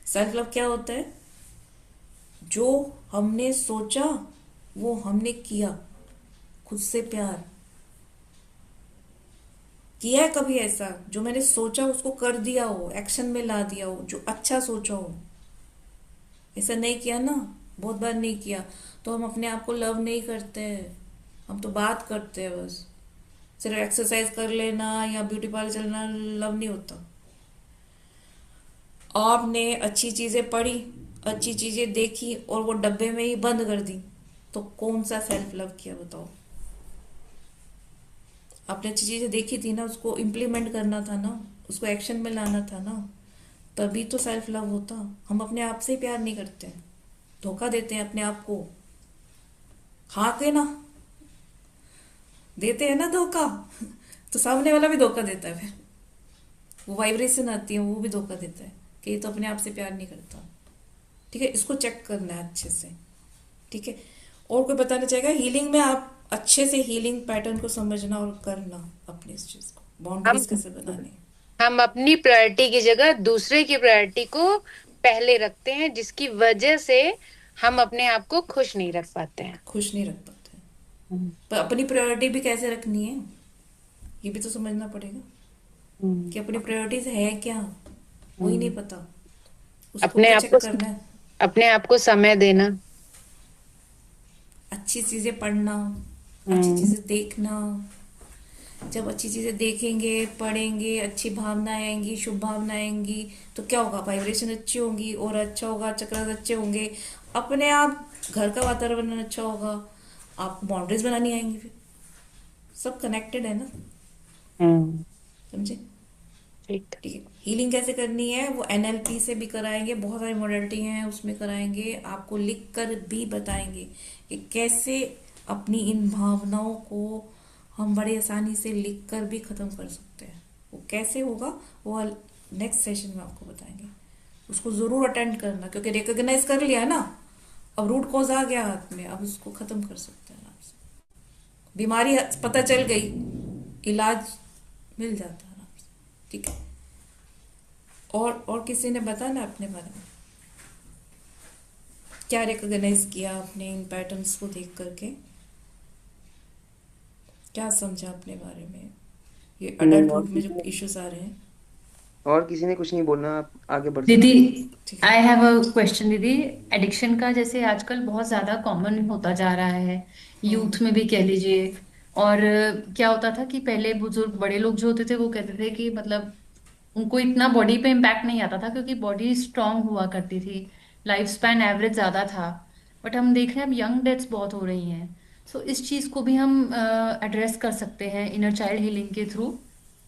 B: सेल्फ लव क्या होता है? जो हमने सोचा वो हमने किया। खुद से प्यार किया है कभी ऐसा? जो मैंने सोचा उसको कर दिया हो, एक्शन में ला दिया हो, जो अच्छा सोचा हो। ऐसा नहीं किया ना, बहुत बार नहीं किया, तो हम अपने आप को लव नहीं करते हैं। हम तो बात करते हैं बस। सिर्फ एक्सरसाइज कर लेना या ब्यूटी पार्लर चलना लव नहीं होता। आपने अच्छी चीजें पढ़ी, अच्छी चीजें देखी और वो डब्बे में ही बंद कर दी, तो कौन सा सेल्फ लव किया बताओ? आपने अच्छी चीजें देखी थी ना, उसको इम्प्लीमेंट करना था ना, उसको एक्शन में लाना था ना, तभी तो सेल्फ लव होता। हम अपने आप से ही प्यार नहीं करते हैं, धोखा देते हैं अपने आप को। खा के ना देते हैं ना धोखा, तो सामने वाला भी धोखा देता है। फिर वो वाइब्रेशन आती है, वो भी धोखा देता है कि ये तो अपने आप से प्यार नहीं करता। ठीक है, इसको चेक करना है अच्छे से। ठीक है, और कोई बताना चाहेगा? हीलिंग में आप अच्छे से हीलिंग पैटर्न को समझना और करना, अपनी इस चीज को
E: हम
B: बाउंड्रीज कैसे बनाने।
E: हम अपनी प्रायोरिटी की जगह दूसरे की प्रायोरिटी को पहले रखते हैं, जिसकी वजह से हम अपने आप को खुश नहीं रख पाते हैं।
B: खुश नहीं रख पाते हैं। पर अपनी प्रायोरिटी भी कैसे रखनी है ये भी तो समझना पड़ेगा कि अपनी प्रायोरिटीज है क्या, वही नहीं पता। उसको
E: अपने
B: तो
E: आप
B: चेक
E: को
B: करना है।
E: अपने आप को समय देना।
B: अच्छी चीजें पढ़ना, अच्छी चीजें देखना। जब अच्छी चीजें देखेंगे, पढ़ेंगे, अच्छी भावनाएं आएंगी, शुभ भावनाएं आएंगी, तो क्या होगा? वाइब्रेशन अच्छी होगी और अच्छा होगा, चक्र अच्छे होंगे, अपने आप घर का वातावरण अच्छा होगा, आपको बाउंड्रीज बनानी आएंगी। फिर सब कनेक्टेड है ना, समझे?
E: ठीक।
B: ठीक है, हीलिंग कैसे करनी है वो एनएलपी से भी कराएंगे, बहुत सारी मॉडलिटी हैं उसमें कराएंगे, आपको लिख कर भी बताएंगे कि कैसे अपनी इन भावनाओं को हम बड़ी आसानी से लिख कर भी खत्म कर सकते हैं। वो कैसे होगा वो नेक्स्ट सेशन में आपको बताएंगे। उसको जरूर अटेंड करना, क्योंकि रिकॉग्नाइज कर लिया ना, अब रूट कॉज आ गया हाथ में, अब उसको खत्म कर सकते हैं आराम से। बीमारी पता चल गई, इलाज मिल जाता है आराम से। ठीक है, और किसी ने बताना अपने बारे में क्या रिकॉग्नाइज किया आपने इन पैटर्न्स को देख करके? क्या समझा अपने बारे में, ये
C: और
B: अडल्टहुड में जो
C: किसी ने
B: इश्यूज आ रहे हैं?
C: और किसी ने कुछ नहीं बोलना, आप आगे बढ़
F: दीदी,
C: सकते हैं।
B: ठीक है।
F: आई हैव अ क्वेश्चन दीदी। एडिक्शन का जैसे आजकल बहुत ज्यादा कॉमन होता जा रहा है, यूथ में भी कह लीजिए। और क्या होता था कि पहले बुजुर्ग बड़े लोग जो होते थे वो कहते थे कि मतलब उनको इतना बॉडी पे इम्पैक्ट नहीं आता था क्योंकि बॉडी स्ट्रांग हुआ करती थी, लाइफ स्पैन एवरेज ज्यादा था। बट हम देख रहे हैं अब यंग डेथ्स बहुत हो रही हैं। सो इस चीज को भी हम एड्रेस कर सकते हैं इनर चाइल्ड हीलिंग के through.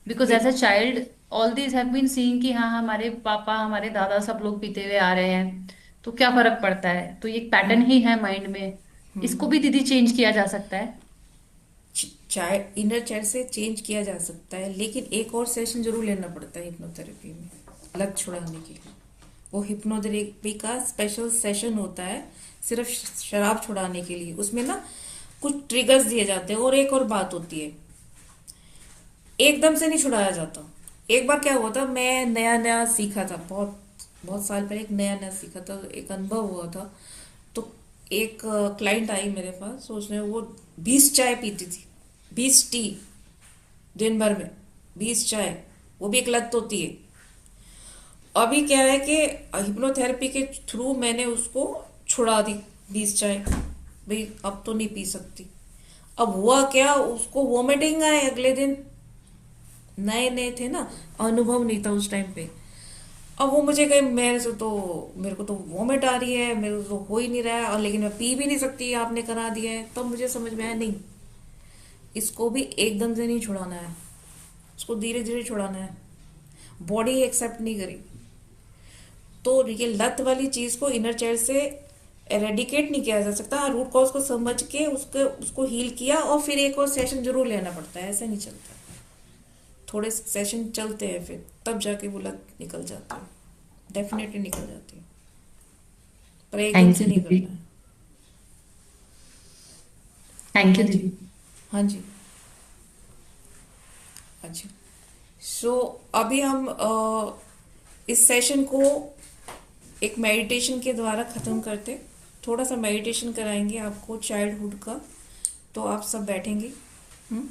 F: Because as a
B: bill-
F: child all this have been seeing कि हाँ हमारे पापा हमारे दादा सब लोग पीते हुए आ रहे हैं, तो क्या फर्क पड़ता है। तो ये एक पैटर्न ही है माइंड में, इसको भी दीदी चेंज किया जा सकता है।
B: चाइल्ड, इनर चाइल्ड से चेंज किया जा सकता है, लेकिन एक और सेशन जरूर लेना पड़ता है हिप्नोथेरेपी में, लत छुड़ाने के लिए। वो हिप्नोथेरेपी का स्पेशल सेशन होता है सिर्फ शराब छुड़ाने के लिए। उसमें ना कुछ ट्रिगर्स दिए जाते हैं। और एक और बात होती है, एकदम से नहीं छुड़ाया जाता। एक बार क्या हुआ था, मैं नया नया सीखा था, बहुत बहुत साल पहले एक नया नया सीखा था, एक अनुभव हुआ था। तो एक क्लाइंट आई मेरे पास, तो उसने वो 20 चाय पीती थी, 20 टी दिन भर में, 20 चाय, वो भी एक लत होती है। अभी क्या है कि हिप्नोथेरेपी के थ्रू मैंने उसको छुड़ा दी 20 चाय, भाई अब तो नहीं पी सकती। अब हुआ क्या, उसको वॉमिटिंग आए अगले दिन। नए नए थे ना, अनुभव नहीं था उस टाइम पे। अब वो मुझे कहे मेरे को तो वॉमिट आ रही है, मेरे को तो हो ही नहीं रहा है, और लेकिन मैं पी भी नहीं सकती, आपने करा दिया है। तब मुझे समझ में आया, नहीं, इसको भी एकदम से नहीं छुड़ाना है, इसको धीरे धीरे छुड़ाना है। बॉडी एक्सेप्ट नहीं करेगी। तो ये लत वाली चीज को इनर चाइल्ड से एरेडिकेट नहीं किया जा सकता। रूट कॉज को समझ के उसको हील किया और फिर एक और सेशन जरूर लेना पड़ता है, ऐसे नहीं चलता। थोड़े सेशन चलते हैं फिर तब जाके वो लत निकल जाती है, डेफिनेटली निकल जाती है, पर एक दिन
F: थैंक
B: से
F: यू
B: नहीं
F: दीदी।
B: करना है।
F: थैंक
B: हाँ
F: यू
B: जी,
F: दीदी।
B: हाँ जी। अच्छा, सो अभी हम इस सेशन को एक मेडिटेशन के द्वारा खत्म करते। थोड़ा सा मेडिटेशन कराएंगे आपको चाइल्डहुड का, तो आप सब बैठेंगे। हम्म।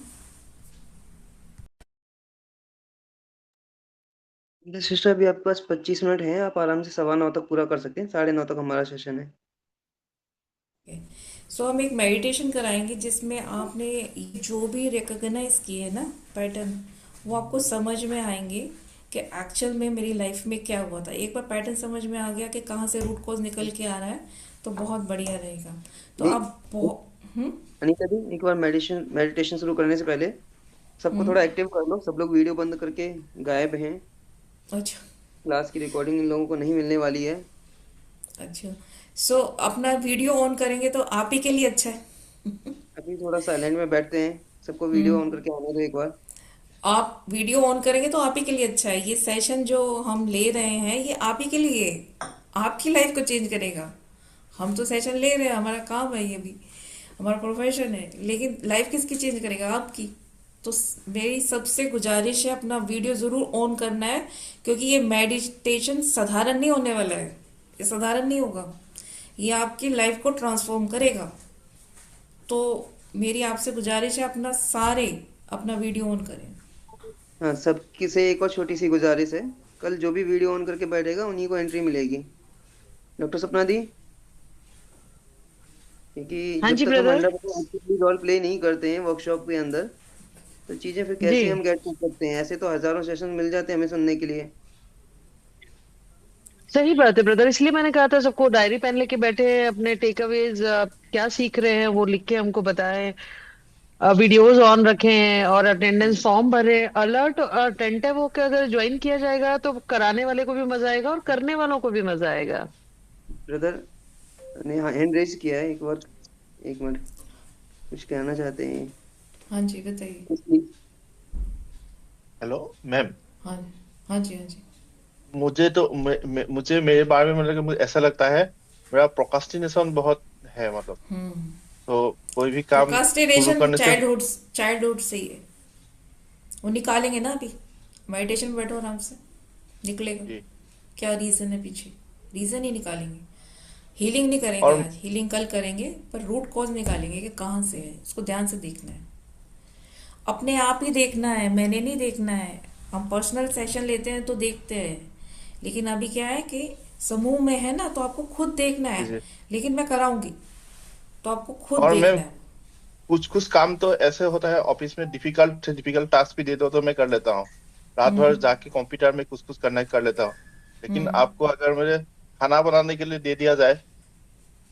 C: सिस्टर अभी आपके पास 25 मिनट हैं, आप आराम से 9:15 तक पूरा कर सकते हैं। 9:30 तक हमारा सेशन है।
B: सो हम एक मेडिटेशन कराएंगे जिसमें आपने जो भी रिकॉग्नाइज किए ना पैटर्न, वो आपको समझ में आएंगे कि एक्चुअल में मेरी लाइफ में क्या हुआ था। एक बार पैटर्न समझ में आ गया कि कहाँ से रूट कॉज निकल के आ रहा है, तो बहुत बढ़िया रहेगा। तो
C: नहीं,
B: आप बहुत
C: अनिका जी, एक बार मेडिटेशन मेडिटेशन शुरू करने से पहले सबको थोड़ा एक्टिव कर लो। सब लोग वीडियो बंद करके गायब हैं।
B: अच्छा,
C: क्लास की रिकॉर्डिंग इन लोगों को नहीं मिलने वाली है।
B: अच्छा। सो अपना वीडियो ऑन करेंगे तो आप ही के लिए अच्छा है।
C: अभी थोड़ा साइलेंट में बैठते हैं, सबको वीडियो
B: हम्म।
C: ऑन करके आने दो एक बार।
B: आप वीडियो ऑन करेंगे तो आप ही के लिए अच्छा है। ये सेशन जो हम ले रहे हैं ये आप ही के लिए है। आपकी लाइफ को चेंज करेगा। हम तो सेशन ले रहे हैं, हमारा काम है, ये भी हमारा प्रोफेशन है, लेकिन लाइफ किसकी चेंज करेगा? आपकी। तो मेरी सबसे गुजारिश है अपना वीडियो जरूर ऑन करना है, क्योंकि ये मेडिटेशन साधारण नहीं होने वाला है। ये साधारण नहीं होगा, ये आपकी लाइफ को ट्रांसफॉर्म करेगा। तो मेरी आपसे गुजारिश है अपना सारे अपना वीडियो ऑन करें।
C: हाँ, सबकी से एक और छोटी सी गुजारिश है। कल जो भी वीडियो ऑन करके बैठेगा उन्हीं को एंट्री मिलेगी। डॉक्टर सपना दी, क्योंकि
A: हाँ
C: जब
A: जी
C: तक हम
A: ब्रदर।
C: 100% रोल प्ले नहीं करते हैं वर्कशॉप के अंदर, तो चीजें फिर
A: जी,
C: कैसे हम गेट कर सकते हैं? ऐसे तो हजारों सेशन मिल जाते हैं हमें सुनने के लिए।
A: सही बात है ब्रदर, इसलिए मैंने कहा था सबको डायरी पेन लेके बैठे, अपने टेक अवेज क्या सीख रहे हैं वो लिख के हमको बताएं, वीडियोस ऑन रखें और अटेंडेंस फॉर्म भरे। अलर्ट अटेंटिव होकर अगर ज्वाइन किया जाएगा तो कराने वाले को भी मजा आएगा और करने वालों को भी मजा आएगा।
C: ब्रदर ने हैंड रेज किया है एक बार। एक मिनट, कुछ कहना चाहते हैं?
B: हाँ जी, बताइए।
G: Hello ma'am.
B: हाँ, हाँ जी, हाँ जी।
G: मुझे तो मुझे मेरे बारे में मतलब कि मुझे ऐसा लगता है मेरा प्रोक्रास्टिनेशन बहुत है, मतलब
B: हम्म।
G: तो कोई भी काम शुरू
B: प्रोक्रास्टिनेशन
G: करने से।
B: चाइल्डहुड से ही है। वो निकालेंगे ना अभी। मेडिटेशन में बैठो आराम से, निकलेगा।
G: जी।
B: क्या रीजन है पीछे, रीजन ही निकालेंगे। हीलिंग नहीं करेंगे
G: और
B: आज, हीलिंग कल करेंगे, पर रूट कॉज निकालेंगे कि कहाँ से है, उसको ध्यान से देखना है। अपने आप ही देखना है, मैंने नहीं देखना है। हम पर्सनल सेशन लेते हैं तो देखते हैं, लेकिन अभी क्या है कि समूह में है ना, तो आपको खुद देखना
G: जी
B: है।
G: जी।
B: लेकिन मैं कराऊंगी, तो आपको खुद
G: और मैं
B: देखना है।
G: कुछ कुछ काम तो ऐसे होता है ऑफिस में, डिफिकल्ट से डिफिकल्ट टास्क भी दे दो तो मैं कर लेता हूँ। रात भर
B: हम्म।
G: जाके कंप्यूटर में कुछ कुछ करना कर लेता हूँ। लेकिन
B: हम्म।
G: आपको अगर मुझे खाना बनाने के लिए दे दिया जाए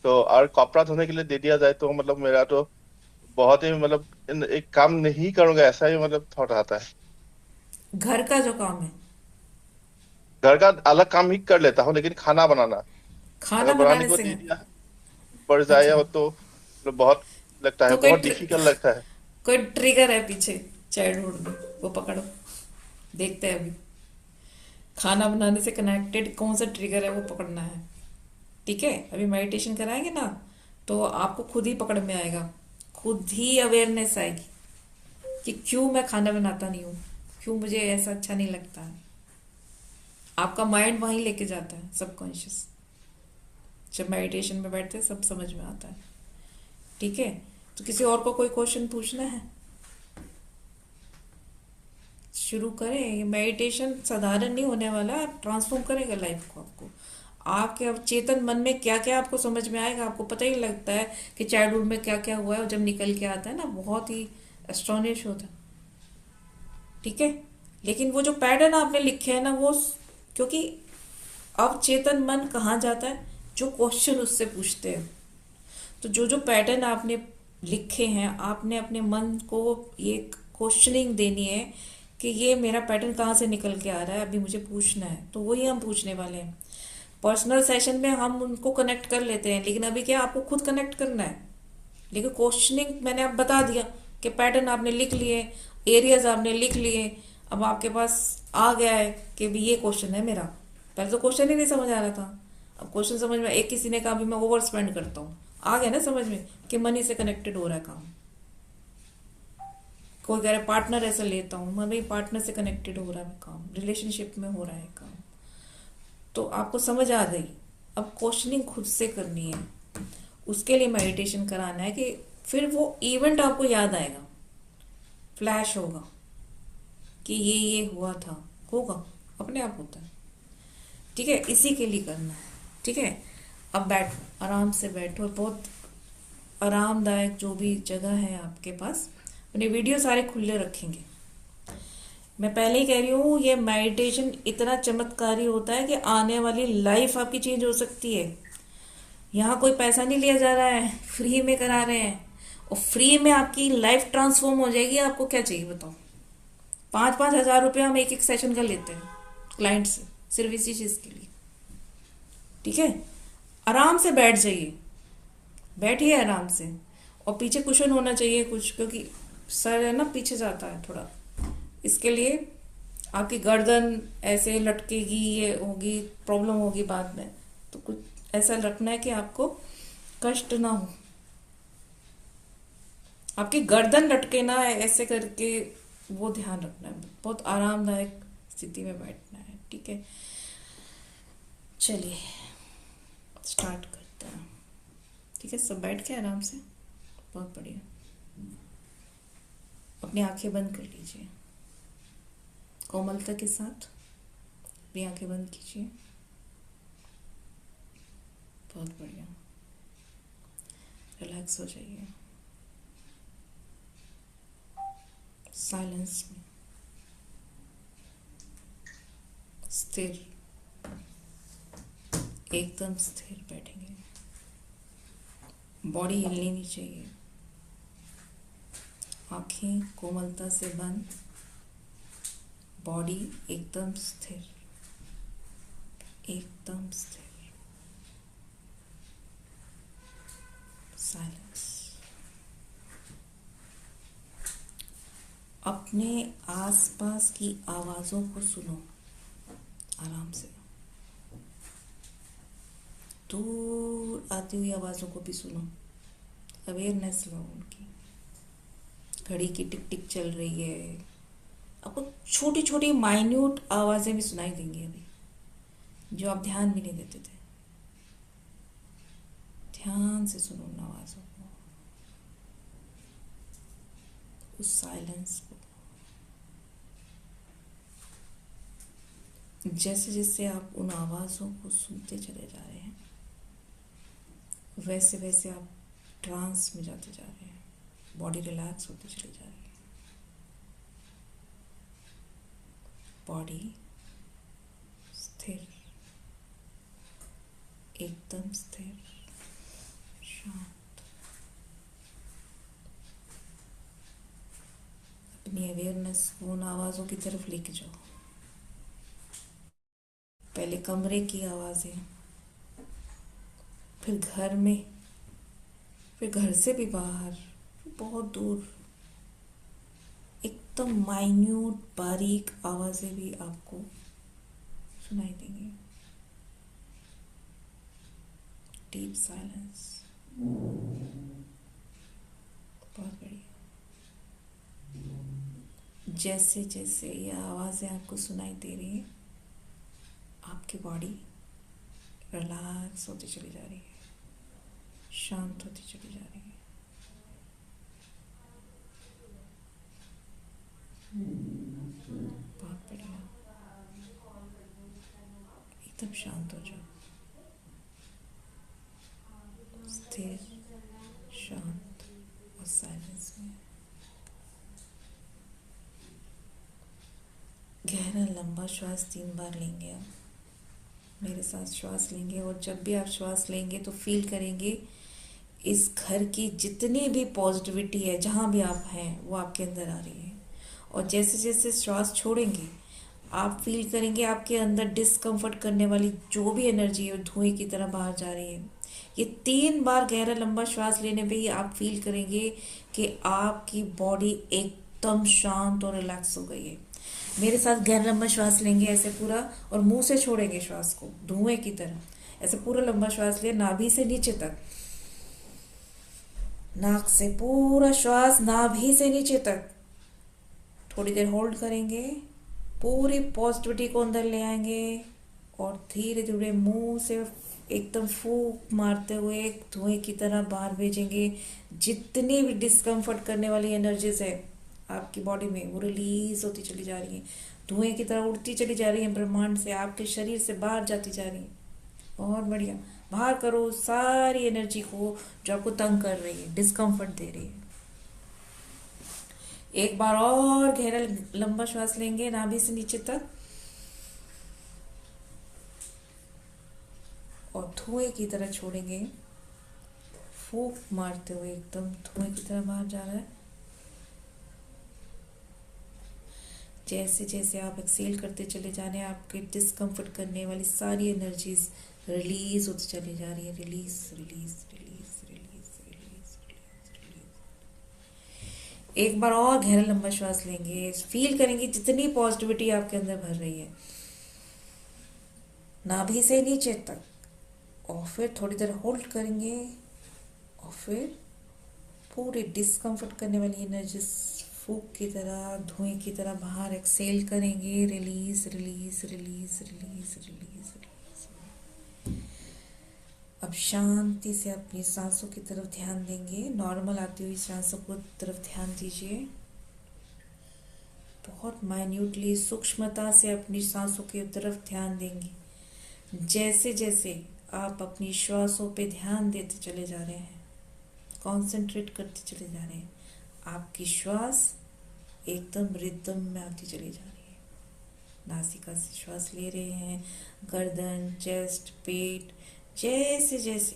G: तो, और कपड़ा धोने के लिए दे दिया जाए तो मतलब मेरा तो बहुत ही मतलब एक काम नहीं करूंगा ऐसा ही मतलब थॉट आता है।
B: घर का जो काम है,
G: घर का अलग काम ही कर लेता हूँ, लेकिन खाना बनाना
B: खाना
G: अगर बनाने
B: बनाने
G: को
B: से।
G: दे दिया पड़ जाए
B: अच्छा,
G: तो मतलब बहुत लगता है,
B: तो
G: बहुत डिफिकल्ट लगता है।
B: कोई ट्रिगर है पीछे चाइल्डहुड में, वो पकड़ो, देखते हैं अभी। खाना बनाने से कनेक्टेड कौन सा ट्रिगर है वो पकड़ना है। ठीक है, अभी मेडिटेशन कराएंगे ना, तो आपको खुद ही पकड़ में आएगा, खुद ही अवेयरनेस आएगी कि क्यों मैं खाना बनाता नहीं हूँ, क्यों मुझे ऐसा अच्छा नहीं लगता है। आपका माइंड वहीं लेके जाता है, सबकॉन्शियस। जब मेडिटेशन में बैठते हैं सब समझ में आता है। ठीक है, तो किसी और को कोई क्वेश्चन पूछना है? शुरू करें। ये मेडिटेशन साधारण नहीं होने वाला, ट्रांसफॉर्म करेगा लाइफ को। आपको आपके अब चेतन मन में क्या क्या आपको समझ में आएगा, आपको पता ही लगता है कि चाइल्डहुड में क्या क्या हुआ है, और जब निकल के आता है ना, बहुत ही एस्टोनिश होता है। ठीक है, लेकिन वो जो पैटर्न आपने लिखे हैं ना, वो क्योंकि अब चेतन मन कहाँ जाता है, जो क्वेश्चन उससे पूछते हैं। तो जो जो पैटर्न आपने लिखे हैं, आपने अपने मन को ये क्वेश्चनिंग देनी है कि ये मेरा पैटर्न कहाँ से निकल के आ रहा है, अभी मुझे पूछना है। तो वही हम पूछने वाले हैं। पर्सनल सेशन में हम उनको कनेक्ट कर लेते हैं, लेकिन अभी क्या आपको खुद कनेक्ट करना है। लेकिन क्वेश्चनिंग मैंने आप बता दिया कि पैटर्न आपने लिख लिए, एरियाज आपने लिख लिए, अब आपके पास आ गया है कि भी ये क्वेश्चन है मेरा। पहले तो क्वेश्चन ही नहीं समझ आ रहा था, अब क्वेश्चन समझ में। एक किसी ने कहा भी मैं ओवर स्पेंड करता हूँ, आ गया ना समझ में कि मनी से कनेक्टेड हो रहा है काम। कोई कह रहा है पार्टनर ऐसा लेता हूँ, मैं भाई पार्टनर से कनेक्टेड हो रहा है काम, रिलेशनशिप में हो रहा है काम। तो आपको समझ आ गई। अब क्वेश्चनिंग खुद से करनी है, उसके लिए मेडिटेशन कराना है कि फिर वो इवेंट आपको याद आएगा, फ्लैश होगा कि ये हुआ था, होगा, अपने आप होता है। ठीक है, इसी के लिए करना है। ठीक है, अब बैठो, आराम से बैठो, बहुत आरामदायक जो भी जगह है आपके पास। अपने वीडियो सारे खुले रखेंगे। मैं पहले ही कह रही हूँ, ये मेडिटेशन इतना चमत्कारी होता है कि आने वाली लाइफ आपकी चेंज हो सकती है। यहाँ कोई पैसा नहीं लिया जा रहा है, फ्री में करा रहे हैं, और फ्री में आपकी लाइफ ट्रांसफॉर्म हो जाएगी। आपको क्या चाहिए बताओ? 5-5 हज़ार रुपये हम एक सेशन का लेते हैं क्लाइंट से, सिर्फ इसी चीज के लिए। ठीक है, आराम से बैठ जाइए, बैठिए आराम से। और पीछे कुशन होना चाहिए कुछ, क्योंकि सर है ना पीछे जाता है थोड़ा, इसके लिए आपकी गर्दन ऐसे लटकेगी, ये होगी, प्रॉब्लम होगी बाद में। तो कुछ ऐसा रखना है कि आपको कष्ट ना हो, आपकी गर्दन लटके ना ऐसे करके, वो ध्यान रखना है। बहुत आरामदायक स्थिति में बैठना है। ठीक है, चलिए स्टार्ट करते हैं। ठीक है, सब बैठ के आराम से, बहुत बढ़िया। अपनी आंखें बंद कर लीजिए, कोमलता के साथ अपनी आंखें बंद कीजिए। बहुत बढ़िया, रिलैक्स हो जाइए, साइलेंस में स्थिर, एकदम स्थिर बैठेंगे। बॉडी हिलनी नहीं चाहिए, आंखें कोमलता से बंद, बॉडी एकदम स्थिर, एकदम स्थिर, साइलेंस। अपने आसपास की आवाजों को सुनो आराम से, दूर आती हुई आवाजों को भी सुनो, अवेयरनेस लो उनकी। घड़ी की टिक टिक चल रही है, आपको छोटी छोटी माइन्यूट आवाजें भी सुनाई देंगी अभी, जो आप ध्यान भी नहीं देते थे। ध्यान से सुनो उन आवाजों को, उस साइलेंस को। जैसे जैसे आप उन आवाजों को सुनते चले जा रहे हैं, वैसे वैसे आप ट्रांस में जाते जा रहे हैं, बॉडी रिलैक्स होती चली जा रही है, बॉडी स्थिर, एकदम स्थिर, शांत। अपनी अवेयरनेस को उन आवाजों की तरफ लेके जाओ। पहले कमरे की आवाजें, फिर घर में, फिर घर से भी बाहर, फिर बहुत दूर, एकदम माइन्यूट बारीक आवाजें भी आपको सुनाई देंगी। डीप साइलेंस, बहुत बढ़िया। जैसे जैसे ये आवाजें आपको सुनाई दे रही है, आपकी बॉडी रिलैक्स होती चली जा रही है, शांत होती चली जा रही है। बहुत बढ़िया, एकदम शांत हो जाओ, स्थिर, शांत और साइलेंस में। गहरा लंबा श्वास 3 बार लेंगे आप, मेरे साथ श्वास लेंगे। और जब भी आप श्वास लेंगे तो फील करेंगे इस घर की जितनी भी पॉजिटिविटी है, जहाँ भी आप हैं, वो आपके अंदर आ रही है। और जैसे जैसे श्वास छोड़ेंगे आप फील करेंगे आपके अंदर डिस्कम्फर्ट करने वाली जो भी एनर्जी है वो धुएं की तरह बाहर जा रही है। ये 3 बार गहरा लंबा श्वास लेने पे ही आप फील करेंगे कि आपकी बॉडी एकदम शांत और रिलैक्स हो गई है। मेरे साथ गहरा लंबा श्वास लेंगे ऐसे पूरा, और मुंह से छोड़ेंगे श्वास को धुएं की तरह। ऐसे पूरा लंबा श्वास लिया नाभि से नीचे तक, नाक से पूरा श्वास नाभि से नीचे तक, थोड़ी देर होल्ड करेंगे, पूरी पॉजिटिविटी को अंदर ले आएंगे और धीरे धीरे मुंह से एकदम फूंक मारते हुए धुएं की तरह बाहर भेजेंगे। जितनी भी डिस्कम्फर्ट करने वाली एनर्जीज है आपकी बॉडी में वो रिलीज होती चली जा रही है, धुएं की तरह उड़ती चली जा रही है ब्रह्मांड से, आपके शरीर से बाहर जाती जा रही है। और बढ़िया बाहर करो सारी एनर्जी को जो आपको तंग कर रही है, डिस्कम्फर्ट दे रही है। एक बार और गहरा लंबा श्वास लेंगे नाभि से नीचे तक और धुएं की तरह छोड़ेंगे, फूंक मारते हुए एकदम धुएं की तरह बाहर जा रहा है। जैसे जैसे आप एक्सेल करते चले जा रहे हैं आपके डिस्कम्फर्ट करने वाली सारी एनर्जीज रिलीज होती चली जा रही है। Release release release release release release. एक बार और गहरा लंबा श्वास लेंगे, फील करेंगे जितनी पॉजिटिविटी आपके अंदर भर रही है नाभि से नीचे तक, और फिर थोड़ी देर होल्ड करेंगे और फिर पूरी डिस्कम्फर्ट करने वाली एनर्जी फूक की तरह धुएं की तरह बाहर एक्सेल करेंगे। Release release release release release release. अब शांति से अपनी सांसों की तरफ ध्यान देंगे। नॉर्मल आती हुई सांसों को तरफ ध्यान दीजिए। बहुत माइन्यूटली सूक्ष्मता से अपनी सांसों की तरफ ध्यान देंगे। जैसे जैसे आप अपनी श्वासों पे ध्यान देते चले जा रहे हैं, कॉन्सेंट्रेट करते चले जा रहे हैं, आपकी श्वास एकदम रिदम में आती चली जा रही है। नासिका से श्वास ले रहे हैं, गर्दन, चेस्ट, पेट, जैसे जैसे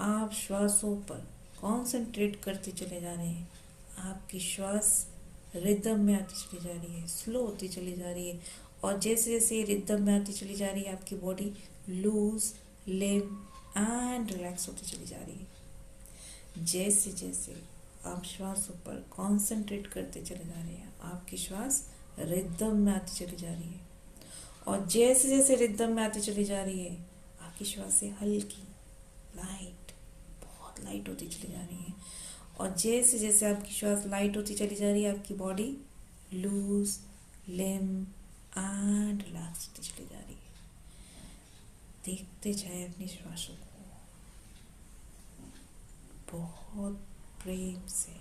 B: आप श्वासों पर कॉन्सेंट्रेट करते चले जा रहे हैं आपकी श्वास रिदम में आती चली जा रही है, स्लो होती चली जा रही है। और जैसे जैसे रिदम में आती चली जा रही है आपकी body loose, limp and relax होती चली जा रही है। जैसे जैसे आप श्वासों पर कॉन्सेंट्रेट करते चले जा रहे हैं आपकी श्वास रिदम में आती चली जा रही है। और जैसे जैसे रिदम में आती चली जा रही है आपकी श्वास हल्की, लाइट, बहुत लाइट होती चली जा रही है। और जैसे जैसे आपकी श्वास लाइट होती चली जा रही है आपकी body loose, limp and relax होती चली जा रही है। देखते जाए अपनी श्वासों को बहुत प्रेम से,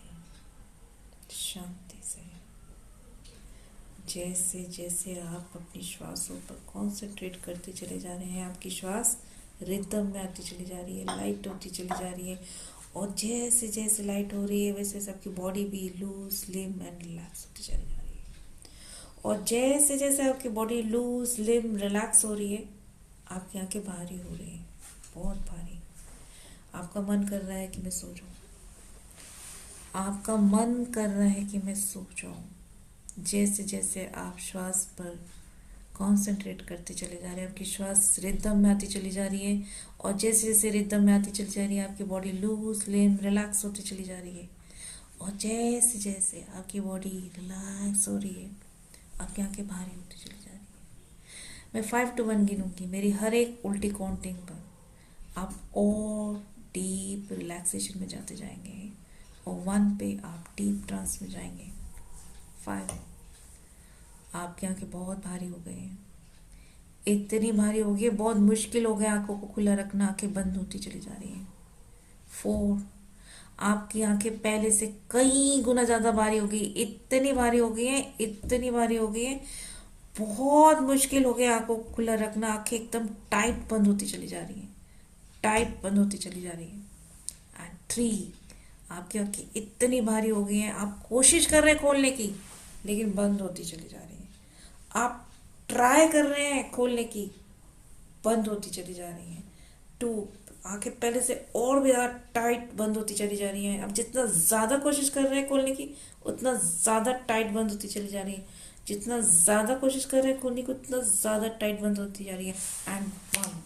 B: शांति से। जैसे जैसे आप अपनी श्वासों पर कॉन्सेंट्रेट करते चले जा रहे हैं आपकी श्वास रिदम में आती चली जा रही है, लाइट होती चली जा रही है। और जैसे जैसे लाइट हो रही है वैसे वैसे आपकी बॉडी भी लूज, लिम एंड रिलैक्स होती चली जा रही है। और जैसे जैसे आपकी बॉडी लूज, लिम, रिलैक्स हो रही है आपकी आंखें भारी हो रही हैं, बहुत भारी। आपका मन कर रहा है कि मैं सो जाऊं, आपका मन कर रहा है कि मैं सो जाऊं। जैसे जैसे आप श्वास पर कॉन्सेंट्रेट करते चले जा रहे हैं आपकी श्वास रिदम में आती चली जा रही है। और जैसे जैसे रिदम में आती चली जा रही है आपकी बॉडी लूज, लिम, रिलैक्स होती चली जा रही है। और जैसे जैसे आपकी बॉडी रिलैक्स हो रही है आपकी आंखें भारी होती चली जा रही है। मैं 5 to 1 गिनूंगी, मेरी हर एक उल्टी काउंटिंग पर आप और डीप रिलैक्सेशन में जाते जाएंगे और 1 पे आप डीप ट्रांस में जाएंगे। 5, आपकी आंखें बहुत भारी हो गई हैं, इतनी भारी हो गई है बहुत मुश्किल हो गया आंखों को खुला रखना, आंखें बंद होती चली जा रही हैं। 4, आपकी आंखें पहले से कई गुना ज्यादा भारी हो गई, इतनी भारी हो गई हैं, इतनी भारी हो गई हैं, बहुत मुश्किल हो गया आंखों को खुला रखना, आंखें एकदम टाइट बंद होती चली जा रही हैं, टाइट बंद होती चली जा रही है। एंड 3, आपकी आंखें इतनी भारी हो गई हैं आप कोशिश कर रहे हैं खोलने की लेकिन बंद होती चली जा रही है। आप ट्राई कर रहे हैं खोलने की, बंद होती चली जा रही हैं। 2, आंखें पहले से और भी ज्यादा टाइट बंद होती चली जा रही हैं। अब जितना ज्यादा कोशिश कर रहे हैं खोलने की उतना ज़्यादा टाइट बंद होती चली जा रही है। जितना ज़्यादा कोशिश कर रहे हैं खोलने को, उतना ज़्यादा टाइट बंद होती जा रही है। एंड वन,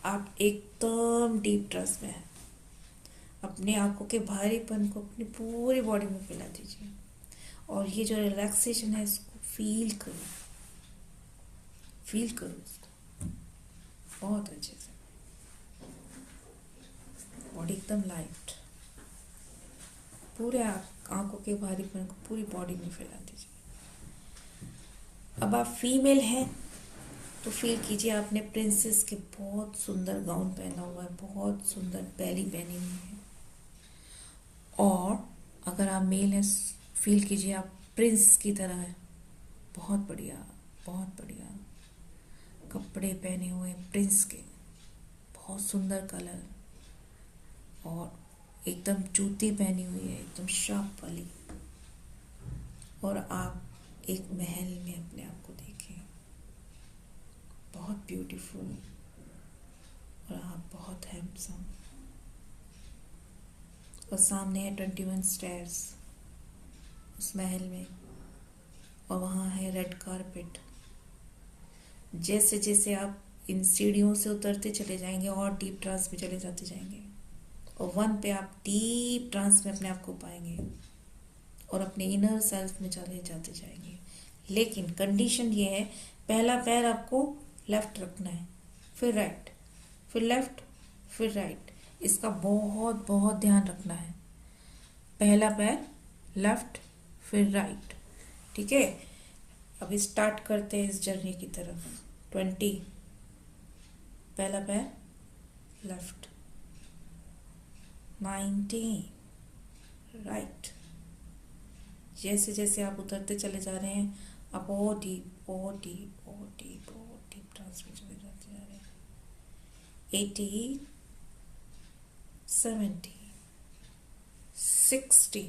B: आप एकदम डीप ट्रस्ट में हैं। अपने आंखों के भारीपन को अपनी पूरी बॉडी में फैला दीजिए और ये जो रिलैक्सेशन है इसको फील करो, फील करो इसको बहुत अच्छे से। बॉडी एकदम लाइट, पूरे आंखों के भारीपन को पूरी बॉडी में फैला दीजिए। अब आप फीमेल हैं तो फील कीजिए आपने प्रिंसेस के बहुत सुंदर गाउन पहना हुआ है, बहुत सुंदर बैली पहनी हुई है। और अगर आप मेल हैं फील कीजिए आप प्रिंस की तरह है, बहुत बढ़िया, बहुत बढ़िया कपड़े पहने हुए प्रिंस के, बहुत सुंदर कलर, और एकदम जूती पहनी हुई है एकदम शार्प वाली। और आप एक महल में अपने आप को देखें, बहुत ब्यूटीफुल, और आप बहुत हैंडसम। और सामने है 21 स्टेयर्स उस महल में, और वहाँ है रेड कारपेट। जैसे जैसे आप इन सीढ़ियों से उतरते चले जाएंगे और डीप ट्रांस में चले जाते जाएंगे, और 1 पे आप डीप ट्रांस में अपने आप को पाएंगे और अपने इनर सेल्फ में चले जाते जाएंगे। लेकिन कंडीशन ये है, पहला पैर आपको लेफ्ट रखना है, फिर राइट, फिर लेफ्ट, फिर राइट। इसका बहुत बहुत ध्यान रखना है। पहला पैर लेफ्ट, फिर राइट, ठीक है। अभी स्टार्ट करते हैं इस जर्नी की तरफ। 20, पहला पैर लेफ्ट, 19 राइट। जैसे जैसे आप उतरते चले जा रहे हैं आप और डीप और डीप और डीप और डीप ट्रांस में चले जाते जा रहे हैं। 80, 70, 60।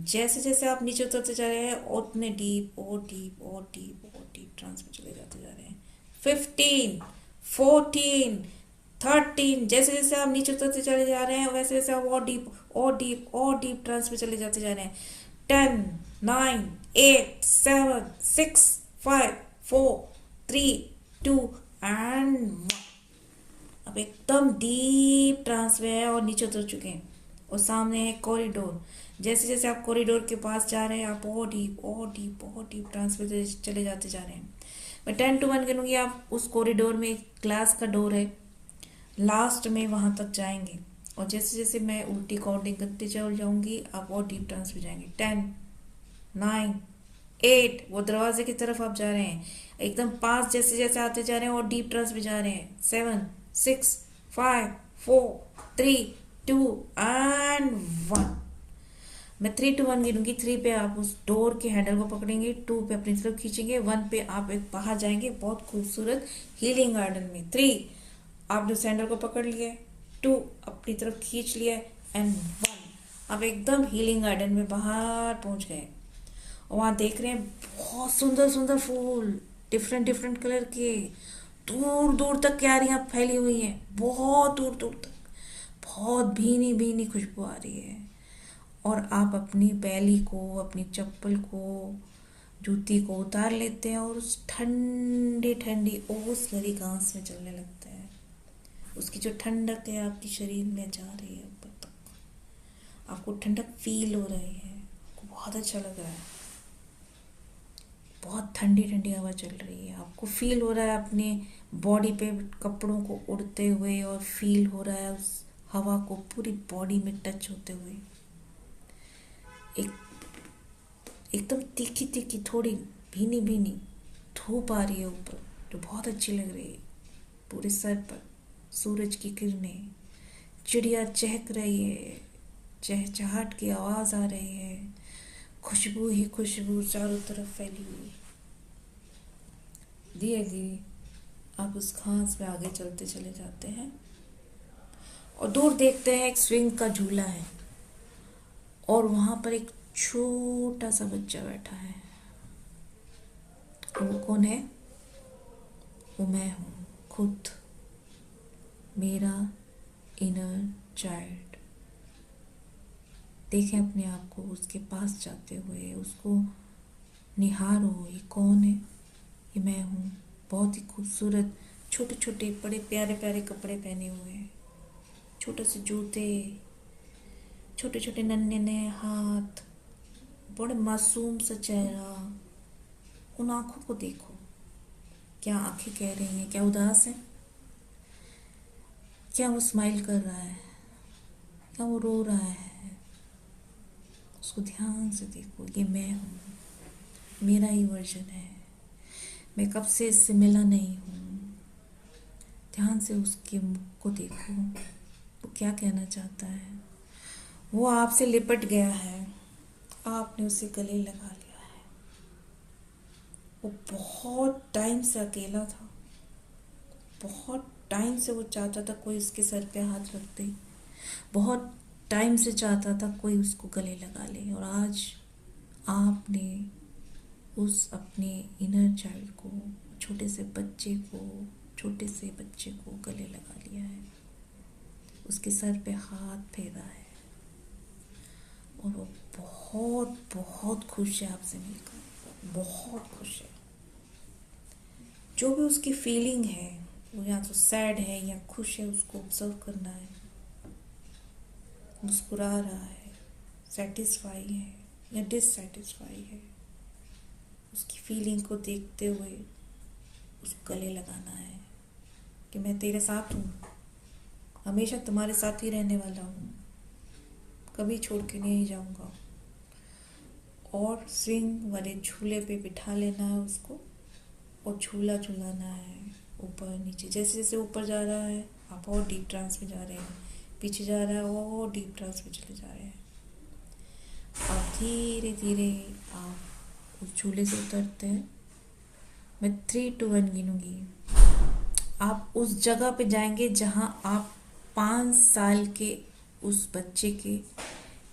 B: जैसे जैसे आप नीचे उतरते जा रहे हैं उतने डीप और डीप और डीप और डीप ट्रांस में चले जाते जा रहे हैं। 15, 14, 13। जैसे जैसे आप नीचे उतरते चले जा रहे हैं वैसे वैसे आप और डीप और डीप और डीप ट्रांस में चले जाते जा रहे हैं। 10, 9, 8, 7, 6, 5, 4, 3, 2 एंड 1। अब एकदम डीप ट्रांस में है और नीचे उतर चुके हैं, और सामने है कॉरिडोर। जैसे जैसे आप कॉरिडोर के पास जा रहे हैं आप और डीप और डीप और डीप ट्रांस में चले जाते जा रहे हैं। मैं 10 to 1 गिनूंगी, आप उस कॉरिडोर में एक ग्लास का डोर है, लास्ट में वहां तक जाएंगे, और जैसे जैसे मैं उल्टी काउंटिंग करते चल जाऊंगी आप और डीप ट्रांस में जाएंगे। 10, 9, 8, वो दरवाजे की तरफ आप जा रहे हैं एकदम पास। जैसे जैसे आते जा रहे हैं और डीप ट्रांस में जा रहे हैं। 7, 6, 5, 4, 3, 2 एंड 1। मैं 3 to 1 गिनूंगी। 3 पे आप उस डोर के हैंडल को पकड़ेंगे, 2 पे अपनी तरफ खींचेंगे, 1 पे आप एक बाहर जाएंगे बहुत खूबसूरत हीलिंग गार्डन में। 3, आपने उस हैंडल को पकड़ लिया, 2 अपनी तरफ खींच लिया, एंड 1 आप एकदम हीलिंग गार्डन में बाहर पहुंच गए। और वहां देख रहे हैं बहुत सुंदर सुंदर फूल, डिफरेंट डिफरेंट कलर के, दूर दूर तक क्यारियां फैली हुई हैं, बहुत दूर दूर तक, बहुत भीनी भीनी खुशबू आ रही है। और आप अपनी बैली को, अपनी चप्पल को, जूती को उतार लेते हैं और उस ठंडी ठंडी ओस भरी घास में चलने लगते हैं। उसकी जो ठंडक है आपके शरीर में जा रही है ऊपर तक, आपको ठंडक फील हो रही है, आपको बहुत अच्छा लग रहा है, बहुत ठंडी ठंडी हवा चल रही है, आपको फील हो रहा है अपने बॉडी पे कपड़ों को उड़ते हुए, और फील हो रहा है उस हवा को पूरी बॉडी में टच होते हुए। एक एकदम तीखी तीखी थोड़ी भीनी भीनी धूप आ रही है ऊपर जो बहुत अच्छी लग रही है। पूरे सर पर सूरज की किरणें, चिड़िया चहक रही है, चहचहाट की आवाज आ रही है, खुशबू ही खुशबू चारों तरफ फैली हुई। धीरे धीरे आप उस घास में आगे चलते चले जाते हैं और दूर देखते हैं एक स्विंग का झूला है, और वहां पर एक छोटा सा बच्चा बैठा है। वो कौन है? वो मैं हूँ खुद, मेरा इनर चाइल्ड। देखें अपने आप को उसके पास जाते हुए, उसको निहारो, ये कौन है? ये मैं हूँ। बहुत ही खूबसूरत, छोटे छोटे बड़े प्यारे प्यारे कपड़े पहने हुए हैं, छोटे से जूते, छोटे छोटे नन्हे नन्हे हाथ, बड़े मासूम सा चेहरा। उन आंखों को देखो, क्या आंखें कह रही हैं? क्या उदास है? क्या वो स्माइल कर रहा है? क्या वो रो रहा है? उसको ध्यान से देखो। ये मैं हूँ, मेरा ही वर्जन है। मैं कब से इससे मिला नहीं हूँ। ध्यान से उसके मुख को देखो, वो क्या कहना चाहता है। वो आपसे लिपट गया है, आपने उसे गले लगा लिया है। वो बहुत टाइम से अकेला था, बहुत टाइम से वो चाहता था कोई उसके सर पे हाथ रख दे, बहुत टाइम से चाहता था कोई उसको गले लगा ले। और आज आपने उस अपने इनर चाइल्ड को, छोटे से बच्चे को गले लगा लिया है, उसके सर पे हाथ फेरा है और वो बहुत बहुत खुश है आपसे मिलकर, बहुत खुश है। जो भी उसकी फीलिंग है, वो या तो सैड है या खुश है, उसको ऑब्जर्व करना है। मुस्कुरा रहा है, सेटिस्फाई है या डिससेटिस्फाई है, उसकी फीलिंग को देखते हुए उसको गले लगाना है कि मैं तेरे साथ हूँ, हमेशा तुम्हारे साथ ही रहने वाला हूँ, कभी छोड़ के नहीं जाऊँगा। और स्विंग वाले झूले पे बिठा लेना है उसको और झूला झूलाना है ऊपर नीचे। जैसे जैसे ऊपर जा रहा है आप और डीप ट्रांस में जा रहे हैं, पीछे जा रहा है और डीप ट्रांस में चले जा रहे हैं। अब धीरे धीरे आप उस झूले से उतरते हैं। मैं 3, 2, 1 गिनूंगी। आप उस जगह पे जाएंगे जहां आप 5 साल के उस बच्चे के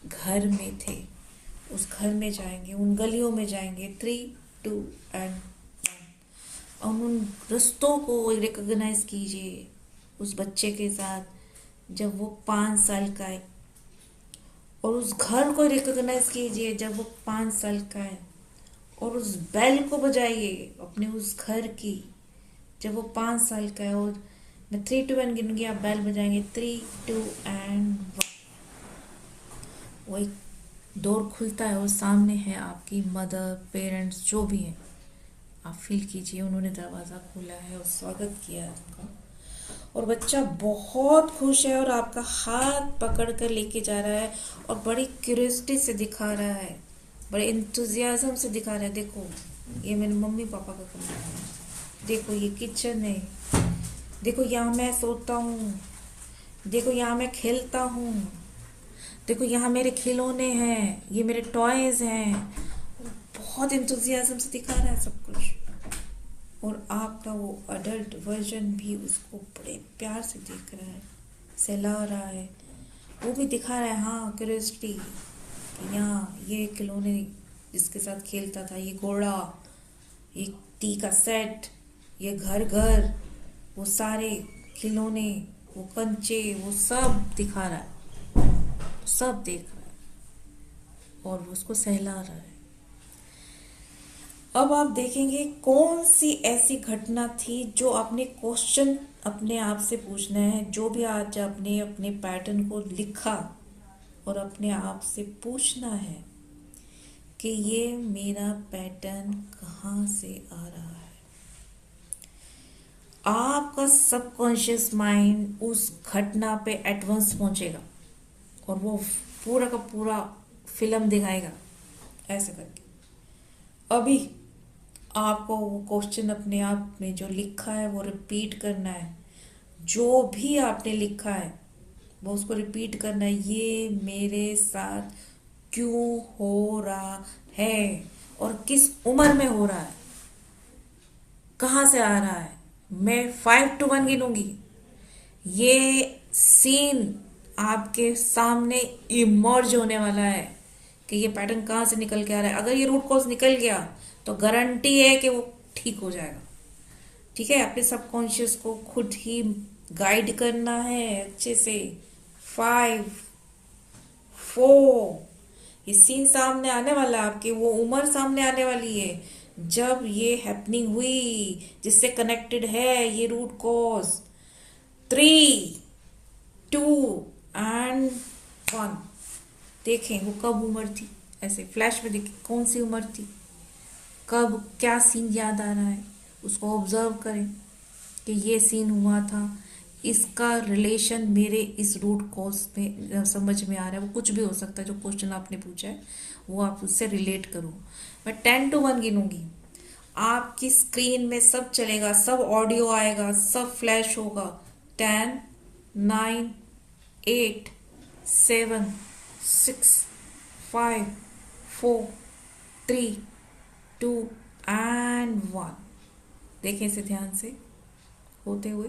B: घर में थे। उस घर में जाएंगे, उन गलियों में जाएंगे। 3, 2 and 1। और उन रास्तों को रिकॉग्नाइज कीजिए उस बच्चे के साथ जब वो 5 साल का है, और उस घर को रिकॉग्नाइज कीजिए जब वो 5 साल का है, और उस बेल को बजाइए अपने उस घर की जब वो 5 साल का है। और मैं 3, 2, 1 गिनूंगी, आप बेल बजाएंगे। 3, 2 and 1। वो एक डोर खुलता है और सामने है आपकी मदर, पेरेंट्स, जो भी हैं। आप फील कीजिए उन्होंने दरवाज़ा खोला है और स्वागत किया है आपका। और बच्चा बहुत खुश है और आपका हाथ पकड़ कर लेके जा रहा है और बड़ी क्यूरियोसिटी से दिखा रहा है, बड़े इंतुजियाज्म से दिखा रहा है। देखो ये मेरे मम्मी पापा का कमरा है, देखो ये किचन है, देखो यहाँ मैं सोता हूँ, देखो यहाँ मैं खेलता हूँ, देखो यहाँ मेरे खिलौने हैं, ये मेरे टॉयज हैं। बहुत इंतुजियाज्म से दिखा रहा है सब कुछ। और आपका वो अडल्ट वर्जन भी उसको बड़े प्यार से देख रहा है, सहला रहा है, वो भी दिखा रहा है हाँ क्यूरियोसिटी कि यहाँ ये खिलौने जिसके साथ खेलता था, ये घोड़ा, ये टी का सेट, ये घर घर, वो सारे खिलौने, वो कंचे, वो सब दिखा रहा है, सब देख रहा है और उसको सहला रहा है। अब आप देखेंगे कौन सी ऐसी घटना थी जो आपने क्वेश्चन अपने आप से पूछना है। जो भी आज आपने अपने पैटर्न को लिखा और अपने आप से पूछना है कि ये मेरा पैटर्न कहाँ से आ रहा है। आपका सबकॉन्शियस माइंड उस घटना पे एडवांस पहुंचेगा और वो पूरा का पूरा फिल्म दिखाएगा ऐसे करके। अभी आपको वो क्वेश्चन अपने आप में जो लिखा है वो रिपीट करना है। जो भी आपने लिखा है वो उसको रिपीट करना है। ये मेरे साथ क्यों हो रहा है और किस उम्र में हो रहा है, कहाँ से आ रहा है। मैं 5 to 1 गिनूंगी। ये सीन आपके सामने इमर्ज होने वाला है कि ये पैटर्न कहाँ से निकल के आ रहा है। अगर ये रूट कॉज निकल गया तो गारंटी है कि वो ठीक हो जाएगा। ठीक है, अपने सबकॉन्शियस को खुद ही गाइड करना है अच्छे से। 5, 4। ये सीन सामने आने वाला है आपके, वो उम्र सामने आने वाली है जब ये हैपनिंग हुई, जिससे कनेक्टेड है ये रूट कॉज। 3, 2 एंड 1। देखें वो कब उम्र थी, ऐसे फ्लैश में देखें कौन सी उम्र थी, कब क्या सीन याद आ रहा है, उसको ऑब्जर्व करें कि ये सीन हुआ था, इसका रिलेशन मेरे इस रूट कॉज में समझ में आ रहा है। वो कुछ भी हो सकता है, जो क्वेश्चन आपने पूछा है वो आप उससे रिलेट करो। मैं 10 to 1 गिनूंगी, आपकी स्क्रीन में सब चलेगा, सब ऑडियो आएगा, सब फ्लैश होगा। 10, 9, 8, 7, 6, 5, 4, 3, 2 एंड 1। देखें इसे ध्यान से होते हुए,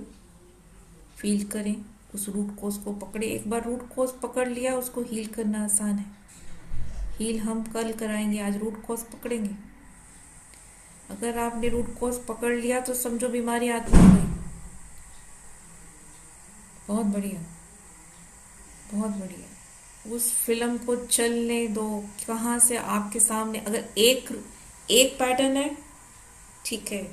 B: फील करें, उस रूट कोज को पकड़े। एक बार रूट कोज पकड़ लिया, उसको हील करना आसान है। हील हम कल कराएंगे, आज रूट कोज पकड़ेंगे। अगर आपने रूट कोज पकड़ लिया तो समझो बीमारी आती हो गई। बहुत बढ़िया, बहुत बढ़िया। उस फिल्म को चलने दो, कहाँ से आपके सामने अगर एक एक पैटर्न है, ठीक है,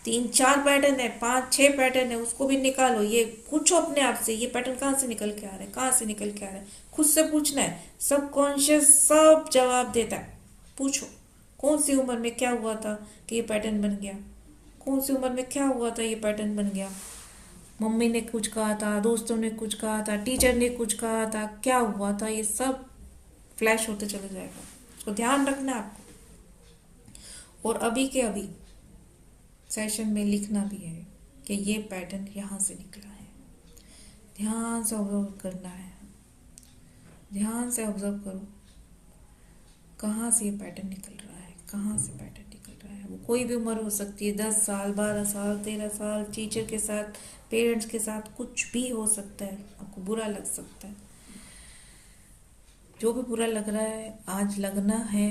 B: 3, 4 पैटर्न है, 5, 6 पैटर्न है, उसको भी निकालो। ये पूछो अपने आप से, ये पैटर्न कहाँ से निकल के आ रहा है, कहाँ से निकल के आ रहा है, खुद से पूछना है। सबकॉन्शियस सब जवाब देता है। पूछो कौन सी उम्र में क्या हुआ था कि ये पैटर्न बन गया, कौन सी उम्र में क्या हुआ था ये पैटर्न बन गया। मम्मी ने कुछ कहा था, दोस्तों ने कुछ कहा था, टीचर ने कुछ कहा था, क्या हुआ था, ये सब फ्लैश होते चले जाएगा। उसको ध्यान रखना है आपको। और अभी के अभी सेशन में लिखना भी है कि ये पैटर्न यहाँ से निकला है। ध्यान से ऑब्जर्व करना है, ध्यान से ऑब्जर्व करो कहाँ से ये पैटर्न निकल रहा है, कहाँ से पैटर्न निकल रहा है। वो कोई भी उम्र हो सकती है, 10 साल, 12 साल, 13 साल, टीचर के साथ, पेरेंट्स के साथ, कुछ भी हो सकता है। आपको बुरा लग सकता है, जो भी बुरा लग रहा है आज लगना है,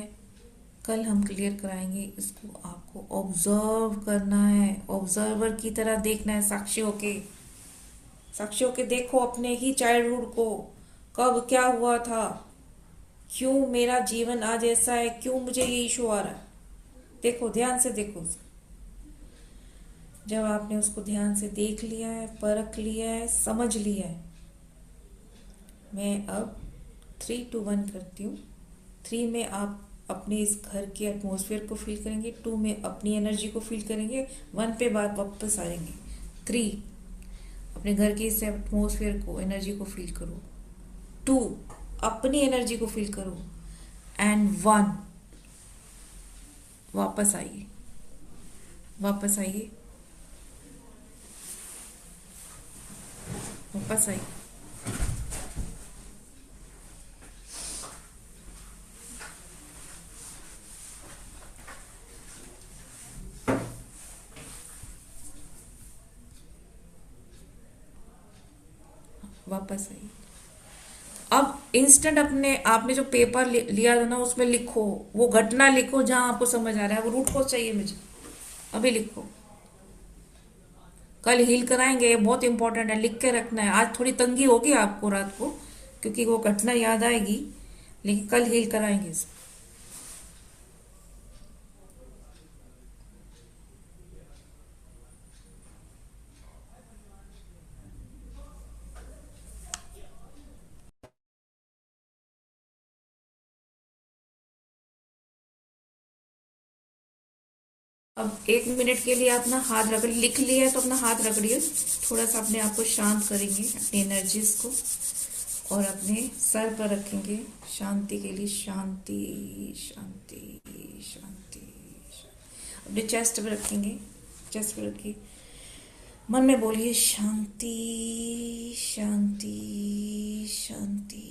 B: कल हम क्लियर कराएंगे। इसको आपको ऑब्जर्व करना है, ऑब्जर्वर की तरह देखना है, साक्षी होके, साक्षी होके देखो अपने ही चाइल्डहुड को, कब क्या हुआ था, क्यों मेरा जीवन आज ऐसा है, क्यों मुझे ये इशू आ रहा है। देखो, ध्यान से देखो। जब आपने उसको ध्यान से देख लिया है, परख लिया है, समझ लिया है, मैं अब 3 to 1 करती हूँ। 3 में आप अपने इस घर के एटमॉस्फेयर को फील करेंगे, 2 में अपनी एनर्जी को फील करेंगे, 1 पे बात वापस आएंगे। 3, अपने घर के इस एटमॉस्फेयर को, एनर्जी को फील करो। 2, अपनी एनर्जी को फील करो। एंड 1, वापस आइए, वापस आइए, वापस आइए। वापस आइए। अब इंस्टेंट अपने आपने जो पेपर लिया था ना, उसमें लिखो, वो घटना लिखो जहां आपको समझ आ रहा है, वो रूट कॉज चाहिए मुझे, अभी लिखो। कल हील कराएंगे, ये बहुत इंपॉर्टेंट है, लिख के रखना है। आज थोड़ी तंगी होगी आपको रात को, क्योंकि वो घटना याद आएगी, लेकिन कल हील कराएंगे इसको। अब 1 मिनट के लिए अपना हाथ रगड़, लिख लिया है तो अपना हाथ रगड़िए, थोड़ा सा अपने आप को शांत करेंगे, अपनी एनर्जीज को, और अपने सर पर रखेंगे शांति के लिए। शांति, शांति, शांति। अपने चेस्ट पे रखेंगे, चेस्ट पे रखिए, मन में बोलिए शांति, शांति, शांति,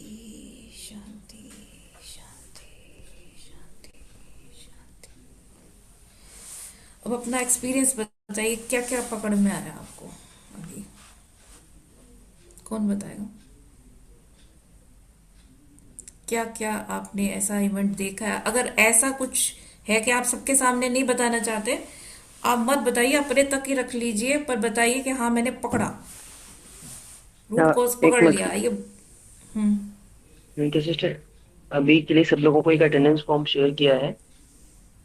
B: शांति, शांति, शांति, शांति। अब अपना एक्सपीरियंस बताइए, क्या क्या पकड़ में आ रहा है आपको अभी, कौन बताएगा? क्या क्या आपने ऐसा इवेंट देखा है? अगर ऐसा कुछ है कि आप सबके सामने नहीं बताना चाहते, आप मत बताइए, अपने तक ही रख लीजिए, पर बताइए कि हाँ मैंने पकड़ा, रूट कॉज
C: एक
B: पकड़
C: मिनट,
B: लिया ये। हम्म
C: तो सिस्टर, अभी के लिए सब लोगों को एक अटेंडेंस फॉर्म शेयर किया है।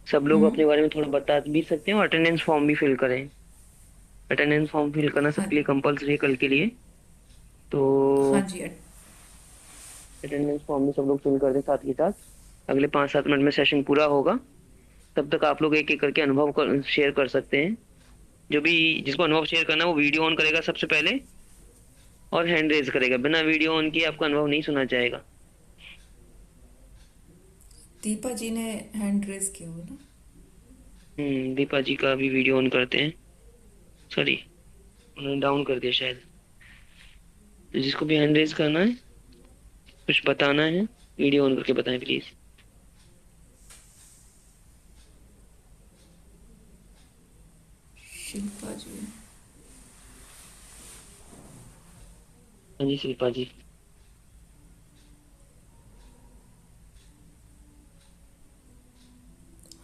C: सब लोग
B: हम्म।
C: अपने बारे में थोड़ा बता भी सकते हैं और अटेंडेंस फॉर्म भी फिल करें। अटेंडेंस फॉर्म फिल करना
B: हाँ।
C: सबके लिए कंपलसरी है कल के लिए। तो
B: हाँ जी।
C: अटेंडेंस फॉर्म भी सब लोग फिल कर दें साथ ही साथ। अगले 5-7 मिनट में सेशन पूरा होगा। तब तक आप लोग एक एक करके अनुभव शेयर कर सकते हैं। जो भी जिसको अनुभव शेयर करना है वो वीडियो ऑन करेगा सबसे पहले और हैंड रेज करेगा। बिना वीडियो ऑन किए आपका अनुभव नहीं सुना जाएगा।
B: दीपा जी ने हैंड रेज किया हुआ ना।
C: दीपा जी का भी वीडियो ऑन करते हैं। सॉरी, उन्होंने डाउन कर दिया शायद। तो जिसको भी हैंड रेज करना है, कुछ बताना है, वीडियो ऑन करके बताएं प्लीज।
B: शिल्पा जी।
C: हाँ जी शिल्पा जी।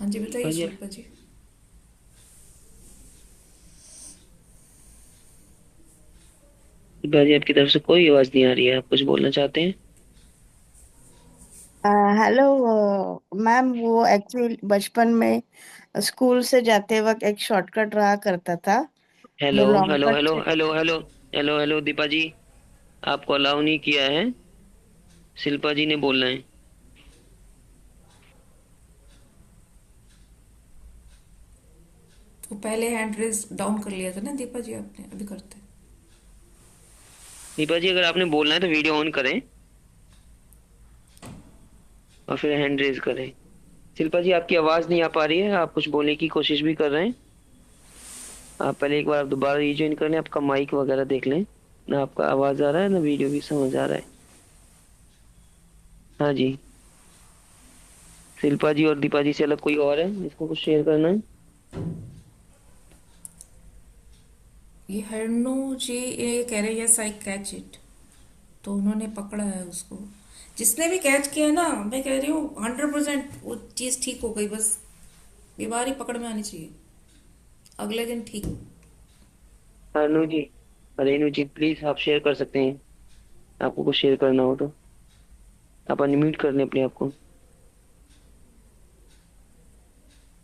B: हाँ जी,
C: शिल्पा
B: बताइए
C: जी,
B: शिल्पा जी।
C: शिल्पा जी आपकी तरफ से कोई आवाज नहीं आ रही है। आप कुछ बोलना चाहते हैं?
D: हेलो मैम, वो एक्चुअली बचपन में स्कूल से जाते वक्त एक शॉर्टकट रहा करता था,
C: हेलो
D: जो लॉन्ग
C: हेलो
D: कट
C: हेलो
D: से।
C: Hello hello hello hello Deepa ji, आपको अलाउ नहीं किया है। शिल्पा जी ने बोलना है।
B: तो पहले हैंड रेज डाउन कर लिया था ना दीपा जी, आपने अभी करते।
C: दीपा जी, अगर आपने बोलना है तो वीडियो ऑन करें और फिर हैंड रेज करें। शिल्पा जी आपकी आवाज नहीं आ पा रही है। आप कुछ बोलने की कोशिश भी कर रहे हैं। आप पहले एक बार आप दोबारा रीज्वाइन कर लें, आपका माइक वगैरह देख लें। ना आपका आवाज आ रहा है ना वीडियो भी समझ आ रहा है। हाँ जी। शिल्पा जी और दीपा जी से अलग कोई और है जिसको कुछ शेयर करना है?
B: ये हरनू जी ये कह रहे हैं आई कैच इट, तो उन्होंने पकड़ा है उसको। जिसने भी कैच किया ना, मैं कह रही हूँ 100% वो चीज़ ठीक हो गई। बस बीमारी पकड़ में आनी चाहिए, अगले दिन ठीक।
C: अनु जी, रेनू जी प्लीज आप शेयर कर सकते हैं। आपको कुछ शेयर करना हो तो आप अनम्यूट कर लें अपने आप को।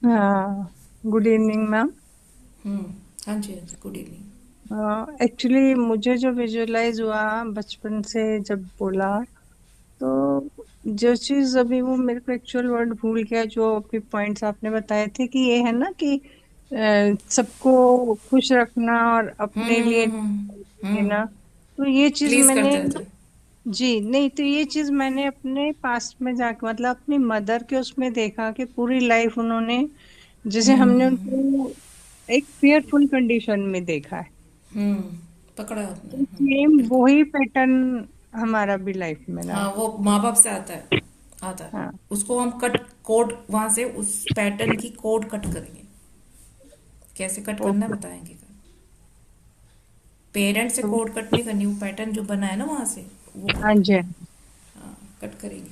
H: हाँ, गुड इवनिंग मैम।
B: हम्म। हाँ जी, हाँ जी, गुड इवनिंग।
H: एक्चुअली मुझे जो विजुअलाइज हुआ बचपन से जब बोला, तो जो चीज अभी वो मेरे को एक्चुअल वर्ड भूल गया, जो अभी पॉइंट्स आपने बताए थे कि ये है ना कि सबको खुश रखना और अपने लिए
B: हम्म।
H: देना। तो ये चीज
B: प्लीज
H: मैंने,
B: करते थे।
H: जी नहीं, तो ये चीज मैंने अपने पास्ट में जाके मतलब अपनी मदर के उसमें देखा कि पूरी लाइफ उन्होंने, जैसे हमने उनको एक फेयरफुल कंडीशन में देखा है,
B: हम्म। पकड़ा आपने,
H: सेम
B: बिल्कुल।
H: वही पैटर्न हमारा भी लाइफ में रहा
B: हाँ,
H: है।
B: वो माँ बाप से आता है, आता है।
H: हाँ,
B: उसको हम कट कोड वहां से उस पैटर्न की कोड कट करेंगे। कैसे कट करना है
H: ओके।
B: बताएंगे। पेरेंट से
H: तो
B: कोड कट नहीं करनी, वो पैटर्न जो बना है ना वहां से वो
H: हाँ
B: कट।
H: जी,
B: हाँ, कट करेंगे। कल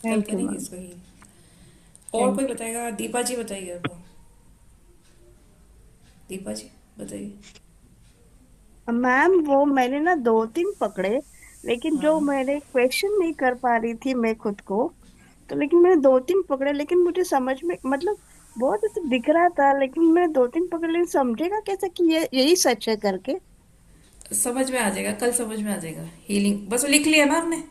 H: थैंक यू
B: करेंगे
H: मैम।
B: इसको ही। और कोई
H: थैंक
B: बताएगा? दीपा जी बताइए अब। दीपा जी बताइए।
D: मैम, वो मैंने ना दो तीन पकड़े, लेकिन जो
B: हाँ।
D: मैंने क्वेश्चन नहीं कर पा रही थी मैं खुद को। तो लेकिन मैंने दो तीन पकड़े, लेकिन मुझे समझ में मतलब बहुत ऐसे दिख रहा था, लेकिन मैंने दो तीन पकड़े, लेकिन समझेगा कैसे कि ये यही सच है करके।
B: समझ में आ जाएगा, कल समझ में आ जाएगा। हीलिंग बस वो लिख लिया ना आपने।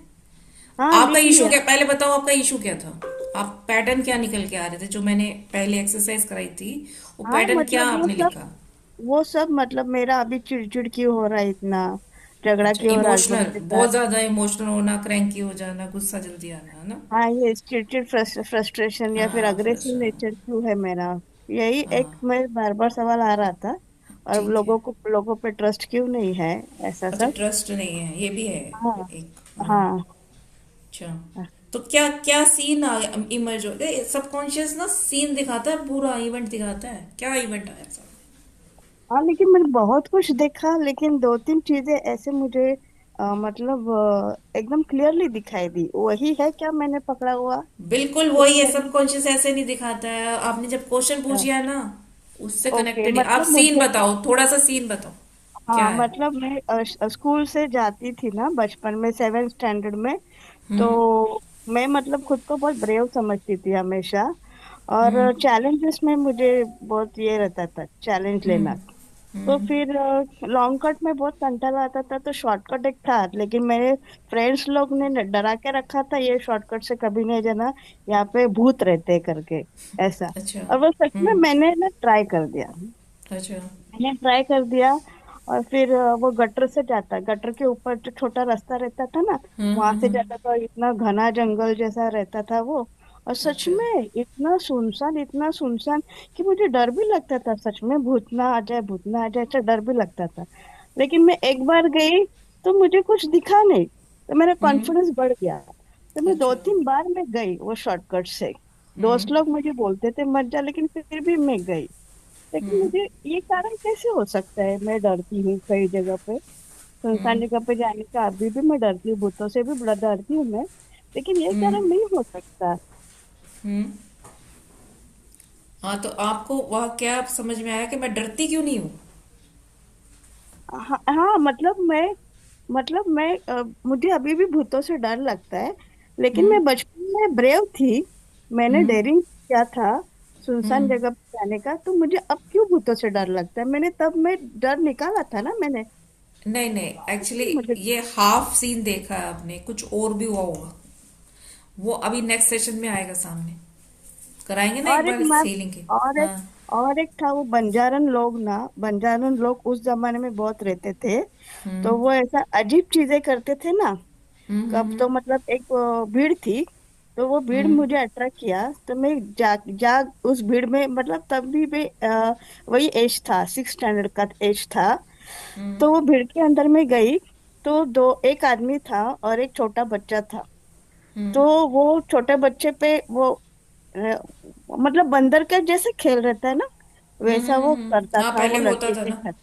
D: हाँ,
B: आपका
D: लिख
B: इशू
D: लिया।
B: क्या, पहले बताओ आपका इशू क्या था। आप पैटर्न क्या निकल के आ रहे थे जो मैंने पहले एक्सरसाइज कराई थी, वो
D: हाँ,
B: पैटर्न क्या
D: मतलब
B: आपने लिखा?
D: वो सब मतलब मेरा अभी चिड़चिड़ क्यों हो रहा है इतना, झगड़ा
B: अच्छा,
D: क्यों हो रहा है
B: इमोशनल,
D: हस्बैंड के साथ।
B: बहुत ज्यादा इमोशनल होना, क्रैंकी हो जाना, गुस्सा जल्दी आना, है ना?
D: हाँ, ये चिड़चिड़ फ्रस्ट्रेशन या फिर
B: हाँ,
D: अग्रेसिव
B: फ्रस्ट्रेशन।
D: नेचर क्यों है मेरा, यही एक
B: हाँ,
D: मैं बार बार सवाल आ रहा था। और
B: ठीक है।
D: लोगों पे ट्रस्ट क्यों नहीं है, ऐसा
B: अच्छा,
D: सब।
B: ट्रस्ट नहीं है, ये भी है
D: हाँ।
B: एक।
D: हाँ।
B: अच्छा, तो क्या क्या सीन इमर्ज हो गए? सबकॉन्शियस ना सीन दिखाता है, पूरा इवेंट दिखाता है, क्या इवेंट आया सब?
D: हाँ, लेकिन मैंने बहुत कुछ देखा, लेकिन दो तीन चीजें ऐसे मुझे मतलब एकदम क्लियरली दिखाई दी, वही है क्या मैंने पकड़ा हुआ।
B: बिल्कुल
D: तो
B: वही है,
D: मैंने,
B: सबकॉन्शियस ऐसे नहीं दिखाता है। आपने जब क्वेश्चन पूछ लिया ना, उससे
D: ओके,
B: कनेक्टेड ही। आप
D: मतलब
B: सीन
D: मुझे,
B: बताओ, थोड़ा सा सीन बताओ, क्या
D: हाँ
B: है?
D: मतलब मैं स्कूल से जाती थी ना बचपन में, सेवेंथ स्टैंडर्ड में।
B: हम्म
D: तो मैं मतलब खुद को बहुत ब्रेव समझती थी हमेशा। और
B: हम्म
D: चैलेंजेस में मुझे बहुत ये रहता था, चैलेंज लेना।
B: हम्म
D: तो
B: हम्म
D: फिर लॉन्ग कट में बहुत कंटाला आता था, तो शॉर्टकट एक था, लेकिन मेरे फ्रेंड्स लोग ने डरा के रखा था, ये शॉर्टकट से कभी नहीं जाना, यहाँ पे भूत रहते हैं करके, ऐसा।
B: अच्छा।
D: और वो सच में
B: हम्म
D: मैंने ना ट्राई कर दिया।
B: अच्छा।
D: मैंने ट्राई कर दिया। और फिर वो गटर से जाता, गटर के ऊपर जो छोटा रास्ता रहता था ना, वहां से
B: हम्म।
D: जाता था। इतना घना जंगल जैसा रहता था वो। और सच
B: अच्छा।
D: में इतना सुनसान कि मुझे डर भी लगता था, सच में भूत ना आ जाए, भूत ना आ जाए, अच्छा डर भी लगता था। लेकिन मैं एक बार गई तो मुझे कुछ दिखा नहीं, तो मेरा
B: हम्म।
D: कॉन्फिडेंस बढ़ गया। तो मैं दो
B: अच्छा।
D: तीन बार मैं गई वो शॉर्टकट से।
B: हम्म
D: दोस्त लोग मुझे बोलते थे मत जा, लेकिन फिर भी मैं गई। लेकिन
B: हम्म
D: मुझे ये कारण कैसे हो सकता है, मैं डरती हूँ कई जगह पे, सुनसान
B: हम्म
D: जगह पे जाने का अभी भी मैं डरती हूँ, भूतों से भी बड़ा डरती हूँ मैं। लेकिन ये
B: हम्म
D: कारण नहीं हो सकता।
B: हम्म। हाँ, तो आपको वह क्या समझ में आया कि मैं डरती क्यों नहीं हूँ?
D: हाँ हाँ, मतलब मैं मुझे अभी भी भूतों से डर लगता है। लेकिन
B: हम्म
D: मैं बचपन में ब्रेव थी, मैंने
B: हम्म
D: डेयरिंग किया था सुनसान
B: हम्म।
D: जगह पे जाने का, तो मुझे अब क्यों भूतों से डर लगता है? मैंने तब मैं डर निकाला था ना मैंने।
B: नहीं नहीं, एक्चुअली
D: इसलिए मुझे।
B: ये हाफ सीन देखा है आपने, कुछ और भी हुआ होगा। वो अभी नेक्स्ट सेशन में आएगा सामने, कराएंगे ना एक
D: और एक
B: बार
D: मैम,
B: सीलिंग के।
D: और एक
B: हाँ।
D: और एक था वो बंजारन लोग ना, बंजारन लोग उस जमाने में बहुत रहते थे। तो
B: हम्म
D: वो ऐसा अजीब चीजें करते थे ना। कब
B: हम्म
D: तो मतलब एक भीड़ थी, तो वो भीड़
B: हम्म
D: मुझे अट्रैक्ट किया, तो मैं जाग उस भीड़ में, मतलब तब भी वही एज था, 6 स्टैंडर्ड का एज था।
B: हम्म
D: तो वो भीड़ के अंदर में गई, तो दो एक आदमी था और एक छोटा बच्चा था। तो
B: हम्म
D: वो छोटे बच्चे पे वो अ, मतलब बंदर का जैसे खेल रहता है ना, वैसा वो करता
B: हाँ,
D: था वो
B: पहले होता
D: लड़के
B: था
D: के
B: ना।
D: साथ।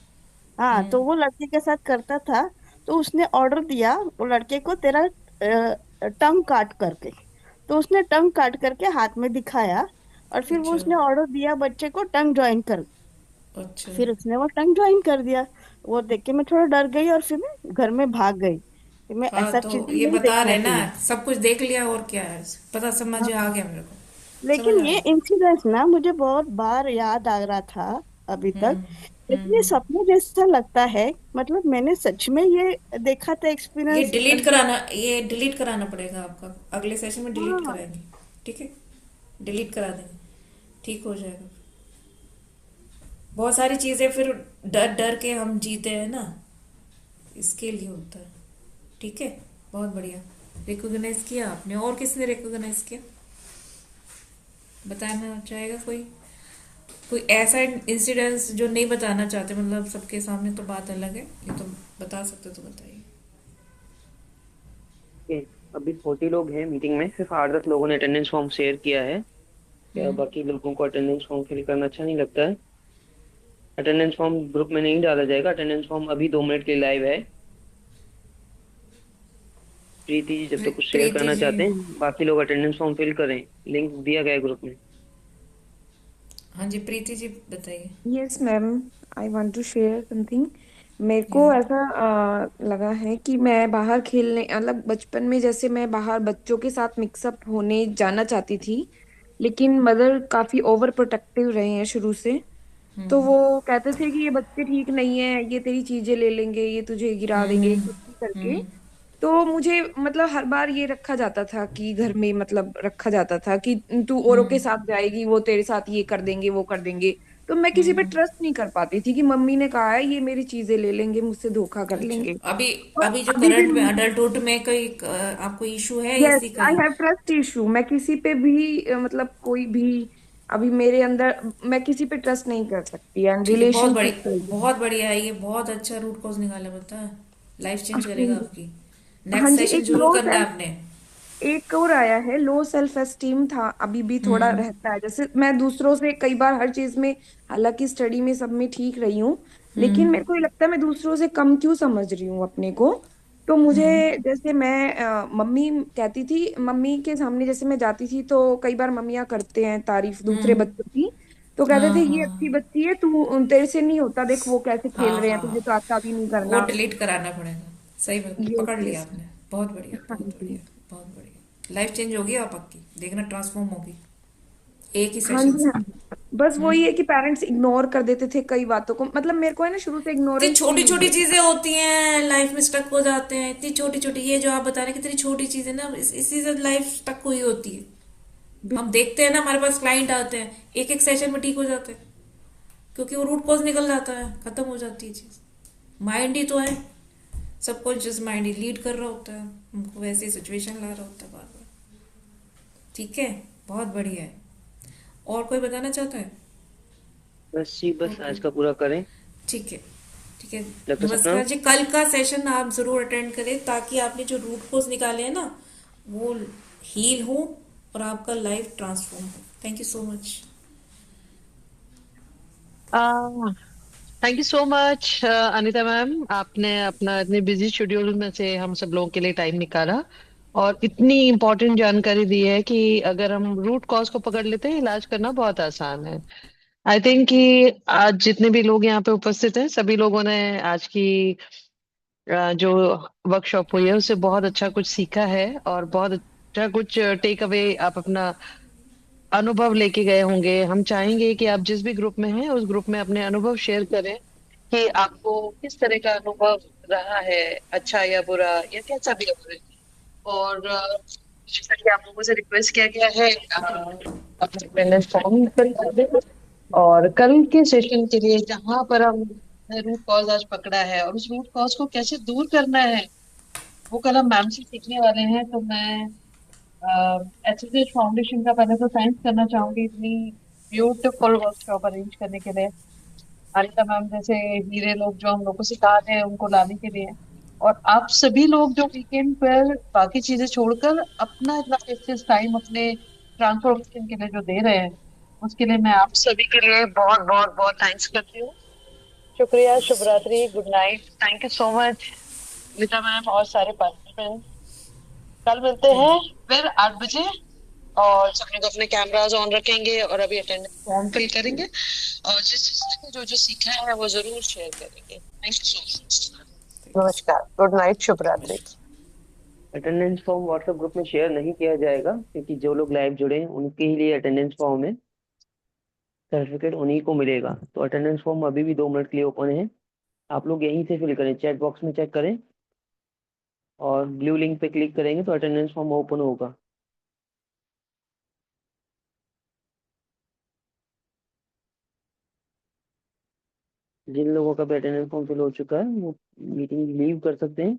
D: हाँ,
B: हम्म
D: तो वो लड़के के साथ करता था। तो उसने ऑर्डर दिया वो लड़के को, तेरा टंग काट करके। तो उसने टंग काट करके हाथ में दिखाया। और फिर वो
B: अच्छा।
D: उसने ऑर्डर दिया बच्चे को टंग ज्वाइन कर।
B: अच्छा।
D: फिर उसने वो टंग ज्वाइन कर दिया। वो देख के मैं थोड़ा डर गई, और फिर मैं घर में भाग गई कि मैं
B: हाँ,
D: ऐसा
B: तो
D: चीजें
B: ये
D: नहीं
B: बता
D: देखना
B: रहे ना,
D: चाहिए।
B: सब कुछ देख लिया और क्या है, पता समझ आ
D: हाँ,
B: गया मेरे को, समझ
D: लेकिन
B: आ
D: ये
B: गया।
D: इंसिडेंस ना मुझे बहुत बार याद आ रहा था अभी तक।
B: हम्म
D: लेकिन ये
B: हम्म।
D: सपने जैसा लगता है, मतलब मैंने सच में ये देखा था,
B: ये
D: एक्सपीरियंस
B: डिलीट
D: जो।
B: कराना, ये डिलीट कराना पड़ेगा आपका, अगले सेशन में डिलीट
D: हाँ,
B: कराएंगे। ठीक है, डिलीट करा देंगे, ठीक हो जाएगा। बहुत सारी चीजें फिर डर डर के हम जीते हैं ना, इसके लिए होता है। ठीक है, बहुत बढ़िया। रिकॉग्नाइज किया आपने, और किसने रिकॉग्नाइज किया? बताना चाहेगा कोई? कोई ऐसा इंसिडेंस जो नहीं बताना चाहते, मतलब सबके सामने तो बात अलग है, ये तो बता सकते तो बताइए।
C: ओके, अभी 40 लोग हैं मीटिंग में, सिर्फ 8-10 लोगों ने अटेंडेंस फॉर्म शेयर किया है। क्या
B: हम्म
C: बाकी लोगों को अटेंडेंस फॉर्म फिल करना अच्छा नहीं लगता है? अटेंडेंस फॉर्म ग्रुप में नहीं डाला जाएगा, अटेंडेंस फॉर्म अभी 2 मिनट के लिए लाइव है। प्रीति जी जब तक कुछ शेयर
B: प्रीति
C: करना
B: जी।
C: चाहते हैं, बाकी लोग अटेंडेंस फॉर्म फिल करें, लिंक दिया गया है ग्रुप में।
B: हाँ जी, प्रीति जी बताइए।
I: Yes ma'am, I want to share something. मेरे को
B: या।
I: ऐसा लगा है कि मैं बाहर खेलने, मतलब बचपन में जैसे मैं बाहर बच्चों के साथ मिक्सअप होने जाना चाहती थी, लेकिन मदर काफी ओवर प्रोटेक्टिव रहे हैं शुरू से। तो वो कहते थे कि ये बच्चे ठीक नहीं है, ये तेरी चीजें ले लेंगे, ये तुझे गिरा देंगे,
B: हम्म
I: कुछ भी करके।
B: हम्म
I: तो मुझे मतलब हर बार ये रखा जाता था कि घर में, मतलब रखा जाता था कि तू औरों के
B: हम्म
I: साथ जाएगी, वो तेरे साथ ये कर देंगे, वो कर देंगे। तो मैं किसी पे
B: हम्म।
I: ट्रस्ट नहीं कर पाती थी कि मम्मी ने कहा है ये मेरी चीजें ले लेंगे, मुझसे धोखा कर
B: अच्छा,
I: लेंगे।
B: अभी
I: और
B: अभी जो
I: अभी भी
B: करंट में अडल्टहुड में कोई आपको इशू है
I: यस,
B: इसी का
I: आई
B: ही?
I: Have trust issue. मैं किसी पे भी मतलब कोई भी अभी मेरे अंदर, मैं किसी पे ट्रस्ट नहीं कर सकती, एंड
B: ठीक है, बहुत बड़ी,
I: रिलेशनशिप में भी।
B: बहुत बढ़िया है, ये बहुत अच्छा रूट कॉज निकाला, बता। लाइफ चेंज
I: हाँ
B: करेगा
I: जी।
B: आपकी।
I: हाँ
B: नेक्स्ट
I: जी,
B: सेशन
I: एक
B: जरूर
I: लो
B: करना है
I: सेल्फ,
B: आपने।
I: एक और आया है लो सेल्फ एस्टीम था, अभी भी थोड़ा
B: हम्म
I: रहता है। जैसे मैं दूसरों से कई बार हर चीज में, हालांकि स्टडी में सब में ठीक रही हूँ, लेकिन
B: हम्म
I: मेरे को ये लगता है मैं दूसरों से कम क्यों समझ रही हूँ अपने को। तो मुझे,
B: हम्म
I: जैसे मैं मम्मी कहती थी, मम्मी के सामने जैसे मैं जाती थी तो कई बार मम्मियाँ करते हैं तारीफ दूसरे
B: हम्म।
I: बच्चों की, तो कहते
B: हाँ
I: थे ये
B: हाँ
I: अच्छी बच्ची है, तू तेरे से नहीं होता, देख वो कैसे खेल
B: हाँ
I: रहे हैं, तुझे
B: हाँ,
I: तो आता भी नहीं
B: वो
I: करना।
B: डिलीट कराना पड़ेगा। सही बात,
I: यस
B: पकड़ लिया
I: यस।
B: आपने, बहुत बढ़िया,
I: हाँ
B: बहुत
I: जी।
B: बढ़िया। बहुत बढ़िया, लाइफ चेंज होगी आप आपकी, देखना ट्रांसफॉर्म होगी एक ही
I: हाँ
B: सेशन
I: जी,
B: से।
I: हाँ जी। बस वही है कि पेरेंट्स इग्नोर कर देते थे कई बातों को, मतलब मेरे को है ना शुरू से
B: इतनी
I: इग्नोरेंस
B: छोटी
I: फील हुई
B: छोटी
I: है।
B: चीजें होती हैं, लाइफ में स्टक हो जाते हैं, इतनी छोटी छोटी, ये जो आप बता रहे हैं कितनी छोटी चीजें ना, इसी से लाइफ स्टक हुई होती है। हम देखते हैं ना, हमारे पास क्लाइंट आते हैं, एक एक सेशन में ठीक हो जाते हैं, क्योंकि वो रूट कॉज निकल जाता है, खत्म हो जाती है चीज। माइंड ही तो है, सबकॉन्शियस माइंड ही लीड कर रहा होता है, हमको वैसी सिचुएशन ला रहा होता है बार बार। ठीक है, बहुत बढ़िया है। और कोई बताना चाहता है?
C: बस जी, बस
B: ओके,
C: आज का पूरा करें।
B: ठीक है, ठीक है।
C: डॉक्टर सपना।
B: नमस्कार जी, कल का सेशन आप जरूर अटेंड करें, ताकि आपने जो रूट कोज निकाले हैं ना, वो हील हो और आपका लाइफ ट्रांसफॉर्म हो। Thank you so much.
A: Thank you so much Anita ma'am, आपने अपना इतने बिजी शेड्यूल में से हम सब लोगों के लिए टाइम निकाला और इतनी इम्पोर्टेंट जानकारी दी है कि अगर हम रूट कॉज को पकड़ लेते हैं, इलाज करना बहुत आसान है। आई थिंक कि आज जितने भी लोग यहाँ पे उपस्थित हैं, सभी लोगों ने आज की जो वर्कशॉप हुई है उससे बहुत अच्छा कुछ सीखा है और बहुत अच्छा कुछ टेक अवे आप अपना अनुभव लेके गए होंगे। हम चाहेंगे कि आप जिस भी ग्रुप में हैं उस ग्रुप में अपने अनुभव शेयर करें कि आपको किस तरह का अनुभव रहा है, अच्छा या बुरा या कैसा भी हो। और जैसा कि आप लोगों से रिक्वेस्ट किया गया है, अपने अटेंडेंस फॉर्म फिल कर दें। और कल के सेशन के लिए जहां पर हम रूट कॉज आज पकड़ा है और उस रूट कॉज को कैसे दूर करना है, वो कल हम मैम से सीखने वाले हैं। तो मैं एसएसएच फाउंडेशन का पहले तो थैंक्स करना चाहूंगी इतनी ब्यूटीफुल वर्कशॉप अरेंज करने के लिए। अनिता मैम जैसे हीरे लोग जो हम लोग को सिखा रहे हैं उनको लाने के लिए, और आप सभी लोग जो वीकेंड पर बाकी चीजें छोड़कर अपना इतना प्रेशियस टाइम अपने ट्रांसफॉर्मेशन के लिए जो दे रहे हैं, उसके लिए मैं आप सभी के लिए बहुत बहुत बहुत थैंक्स करती हूँ। शुक्रिया, शुभ रात्रि, good night, thank you so much Anita ma'am और सारे पार्टिसिपेंट। कल मिलते
B: थैंक
A: हैं
B: यू।
A: फिर 8 बजे, और सब लोग अपने कैमरास ऑन रखेंगे और अभी अटेंडेंस फॉर्म फिल करेंगे और जिस जिसने जो जो सीखा है वो जरूर शेयर करेंगे। Thank you so much. नमस्कार, गुड नाइट, शुभ रात्रि।
C: अटेंडेंस फॉर्म व्हाट्सएप ग्रुप में शेयर नहीं किया जाएगा, क्योंकि जो लोग लाइव जुड़े हैं उनके ही लिए अटेंडेंस फॉर्म है। सर्टिफिकेट उन्हीं को मिलेगा। तो अटेंडेंस फॉर्म अभी भी 2 मिनट के लिए ओपन है, आप लोग यहीं से फिल करें, चैट बॉक्स में चेक करें और ब्लू लिंक पे क्लिक करेंगे तो अटेंडेंस फॉर्म ओपन होगा। जिन लोगों का भी अटेंडेंस फॉर्म फिल हो चुका है वो मीटिंग लीव कर सकते हैं।